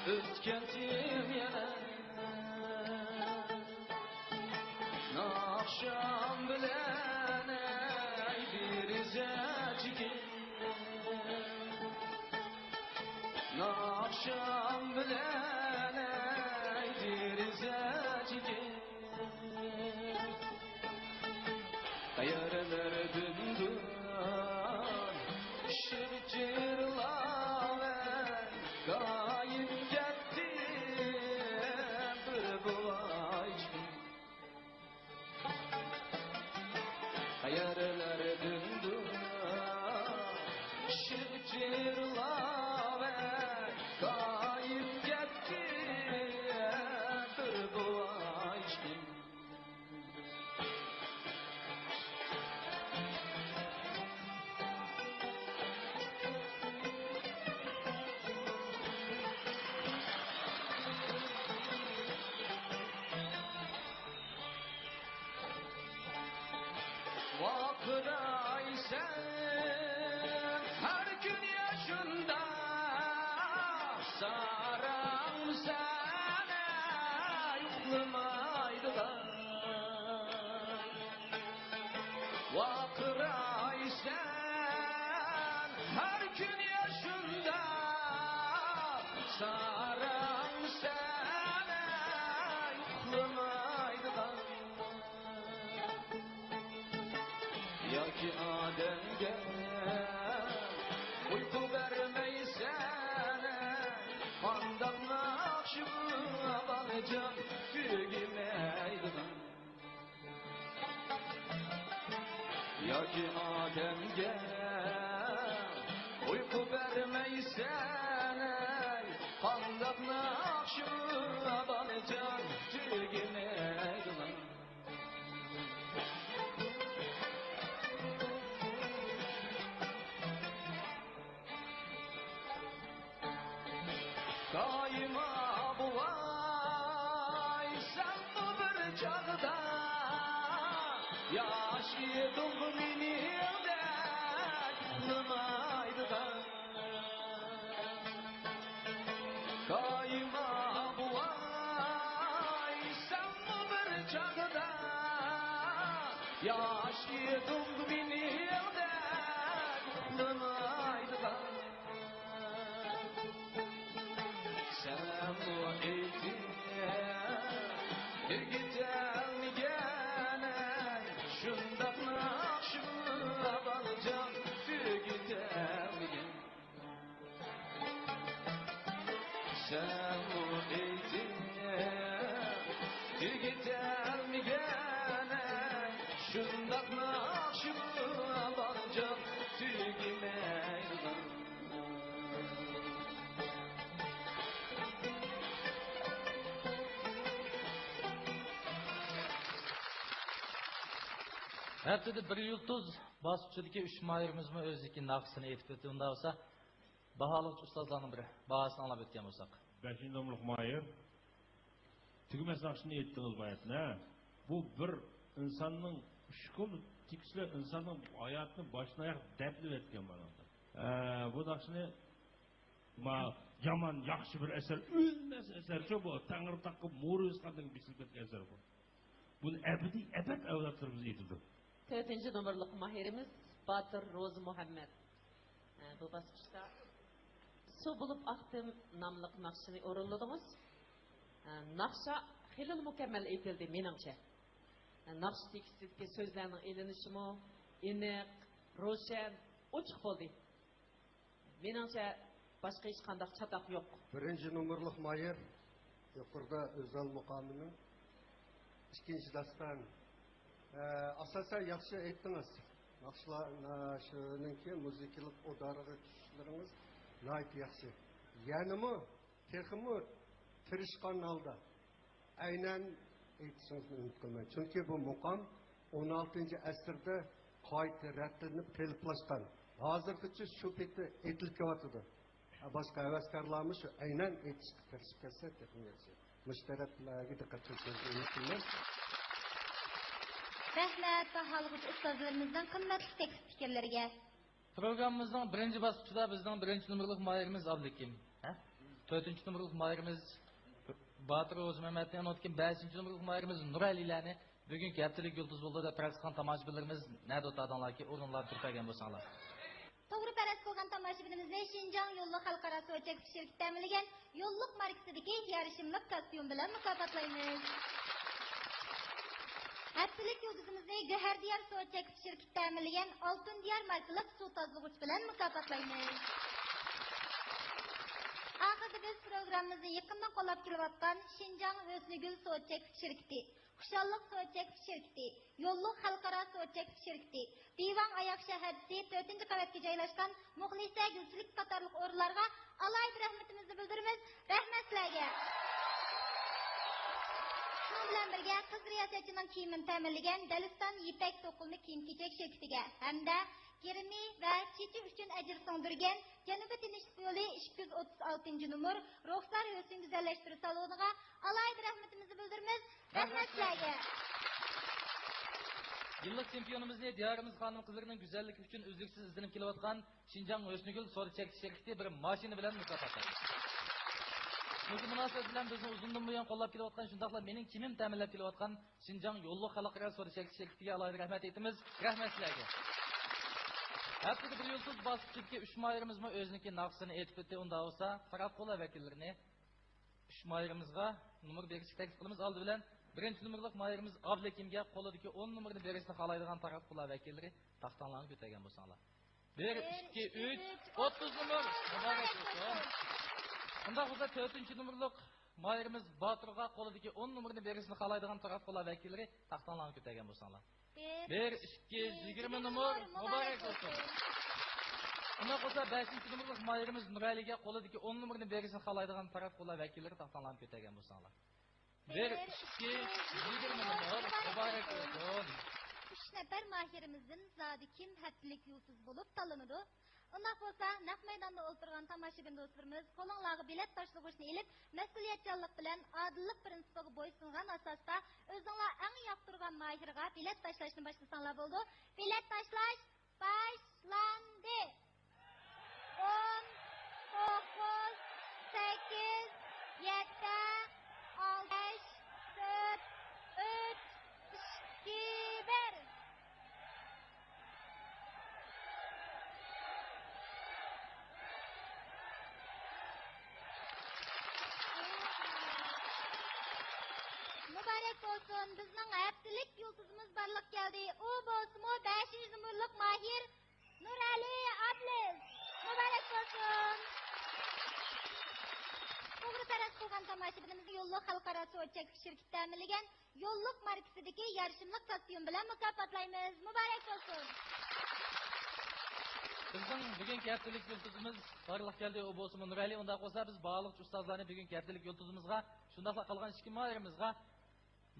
özkentim yana Nakşam bilen ey bir zeciki Nakşam bilen ey bir zeciki Hayırlar dündür Şircirlaven gayip gitti bir bulaycı Hayırlar dündü Şircirlaven gayip gitti bir bulaycı Vakıray sen her gün yaşında Saram sana yoklumaydılar Vakıray sen her gün yaşında Saram sana yoklumaydılar Ya ki Adem'ge uyku vermeysen Kandan nakşımına balcan tügümeydiler Ya ki Adem'ge uyku vermeysen Kandan nakşımına balcan tügümeydiler Daima bulay sen bu bir çağda Yaşadım beni de kılmaydı da Daima bulay sen bu bir çağda Yaşadım beni de kılmaydı da Sen bu eğitim bir gidelim gene Şundan nakşımına balcan bir gidelim gene Sen bu eğitim bir gidelim gene Şundan nakşımına balcan bir gidelim Haftada bir yıldız basıpçıdaki 3 mayırımızmı özdeki naqsını etip ötü. Onda olsa bahalıqçı ustazlarının biri. Bahasını alap ötken olsak. 5. nomluk mayır. Tügümez naqsını ettiniz bayatına. Bu bir insanın şükür tikisli insanın hayatını başına ayak dertli etken var onda. Bu naqsını yaman yaxshi bir eser, ölmez eserçi bu. Tanrı takkı Morus kadın bisiklet eser bu. Bunu ebed evlatlarımız yetidi. 4. numaralı mahirimiz Batır Roz Muhammed. Bu basqıçta Su bulup aktım namlıq naqşını orulladınız. Naqşa xilil mükemmel etildi menimçe. Naqş tekstidagi so'zlarning elinishimi, aniq, ro'shan, ochiq bo'ldi. Menimcha boshqa hech qanday chataq yo'q. 1. numaralı mayer yuqorida özel muqamının 2. dastan asasen yaxshi aytdingiz. Naqshlarninki muzikalik o'dariga tushishlarimiz gayet yaxshi. Yanimi, texmi tirishqan holda aynan aytishingizni umid qilmayman. Chunki bu muqam 16. asrda qayta ratlanib keliblaşgan. Hozirgacha shu paytda aytilib kelyotdi. Boshqa havaskorlarmi shu aynan aytishga kirishib kelsa, texnikasi mushtaraklarga diqqat qilishni umid qilaman. Rahmat baholg'uchi ustozlarimizdan qimmatli tekst fikrlariga. Programımızın birinci basıçıda bizden 1. numaralı mahirimiz Abdülhakim. 4. numaralı mahirimiz Batır Oğuz Mehmet'ten otkin 5. numaralı mahirimiz Nurali'lerini bugünkü haftalık yıldız buldu da praksıkan tamaşabilerimiz nerede otadanlar ki orunlar Türkiye'den boşanlar. To'g'ri paras qilgan tomoshabinimizni Shinjang yo'lliq xalqaro so'chak shirkati ta'minlagan yo'lliq markasidagi yarishimliq kostyum bilan mukofotlaymiz. Haftalik yulduzimizni Gohar Diyar so'chak shirkati ta'minlagan Oltin Diyar markali suv tozalag'ich bilan mukofotlaymiz. Oxirida biz programmamizni yaqindan qo'llab kelayotgan Shinjang O'snigul so'chak shirkati, Xushalliq so'chak shirkati, Yo'lliq xalqaro so'chak shirkati, Divan Oyoq shaharchisi 4-qavatga joylashgan Muxlisa Gulchilik qatorliq o'rinlarga alohida rahmatimizni bildiramiz. Rahmat sizlarga. Shuningdek bilan birga qiz riyosatchining kiyimini ta'minlagan Daliston Yipak to'qilma kiyim-kechak shirkatiga hamda Kerimi va Chechi uchun ajr so'ndirgan Janubiy Tinchlik yo'li 236 numar Ruxsar yo'lsin go'zallashtirish saloniga alohida rahmatimizni bildiramiz. Rahmat sizlarga. Yıllık şampiyonumuzda diyarımız hanım kızlarının güzellik için üzlüksüz izlenip kelayotgan Şinjan O'snigul so'chak shirkati bir mashina bilan mukofotlaydi. Shu munosabat bilan bizni uzundan buyon qo'llab kelayotgan shundaqla mening kimim ta'minlab kelayotgan Şinjan yo'lliq xalqaro so'chak shirkatiga alohida rahmat aytamiz. Rahmat sizlarga. Haftada bir yulduz basıçıdaki 3 mahirimizmi o'ziniki naqsini aytib o'tdi. Unda olsa Faraqola vakillarini 3 mahirimizga numar berishni taklif qilamiz. Oldi bilan 1. numarlik mahirimiz Abdulhakimga qo'lidagi 10 numarni berishni xohlaydigan Faraqola vakillari taxtanlarni ko'targan bo'lsanglar. 1, 2, 3, 30 numar. Muborak bo'lsin. Unda bo'lsa 4. numarlik mahirimiz Baturga qo'lidagi 10 numarni berishni xohlaydigan Faraqola vakillari taxtanlarni ko'targan bo'lsanglar. 1, 2, 20 numar. Muborak bo'lsin. Unda bo'lsa 5. numarlik mahirimiz Nuraliga qo'lidagi 10 numarni berishni xohlaydigan Faraqola vakillari taxtanlarni ko'targan bo'lsanglar. 1, 2, 20 numar. Muborak bo'lsin. 3 nafar mahirimizdan zodi kim haftalik yo'lsiz bo'lib tanlanadi. Undan bo'lsa naq maydonda o'tirgan tomoshabin do'stlarimiz qo'linglarga bilet tashlag'uchni ilib, mas'uliyatchanlik bilan odillik prinsipiga bo'ysungan asosda o'zinglar eng yoqtirgan mahirga bilet tashlashni boshlasanlar bo'ldi. Bilet tashlash boshlandi. 10, 9, 8, 7, 6, 4, 3, 2, 1. Mübarek olsun, bizning haftalik yulduzimiz barliq keldi. U bo'lsa 5. numurlik mahir Nurali Ablis. Mübarek olsun. To'g'ri taras qilgan tomoshabinimiz yo'lliq xalqaro so'chak shirkati ta'minlagan yo'lliq markasidagi yarishimliq kostyum bilan mukofotlaymiz. Muborak bo'lsin. Bizning bugungi haftalik yulduzimiz barliq keldi. U bo'lsa Nurali. Unda bo'lsa biz bog'liq ustozlarni bugungi haftalik yulduzimizga, shundaqla qolgan 2 mahirimizga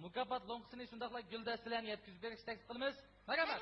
mukofot lo'nqisini shundaqla guldastalarni yetkazib berishni taklif qilamiz. Marhamat.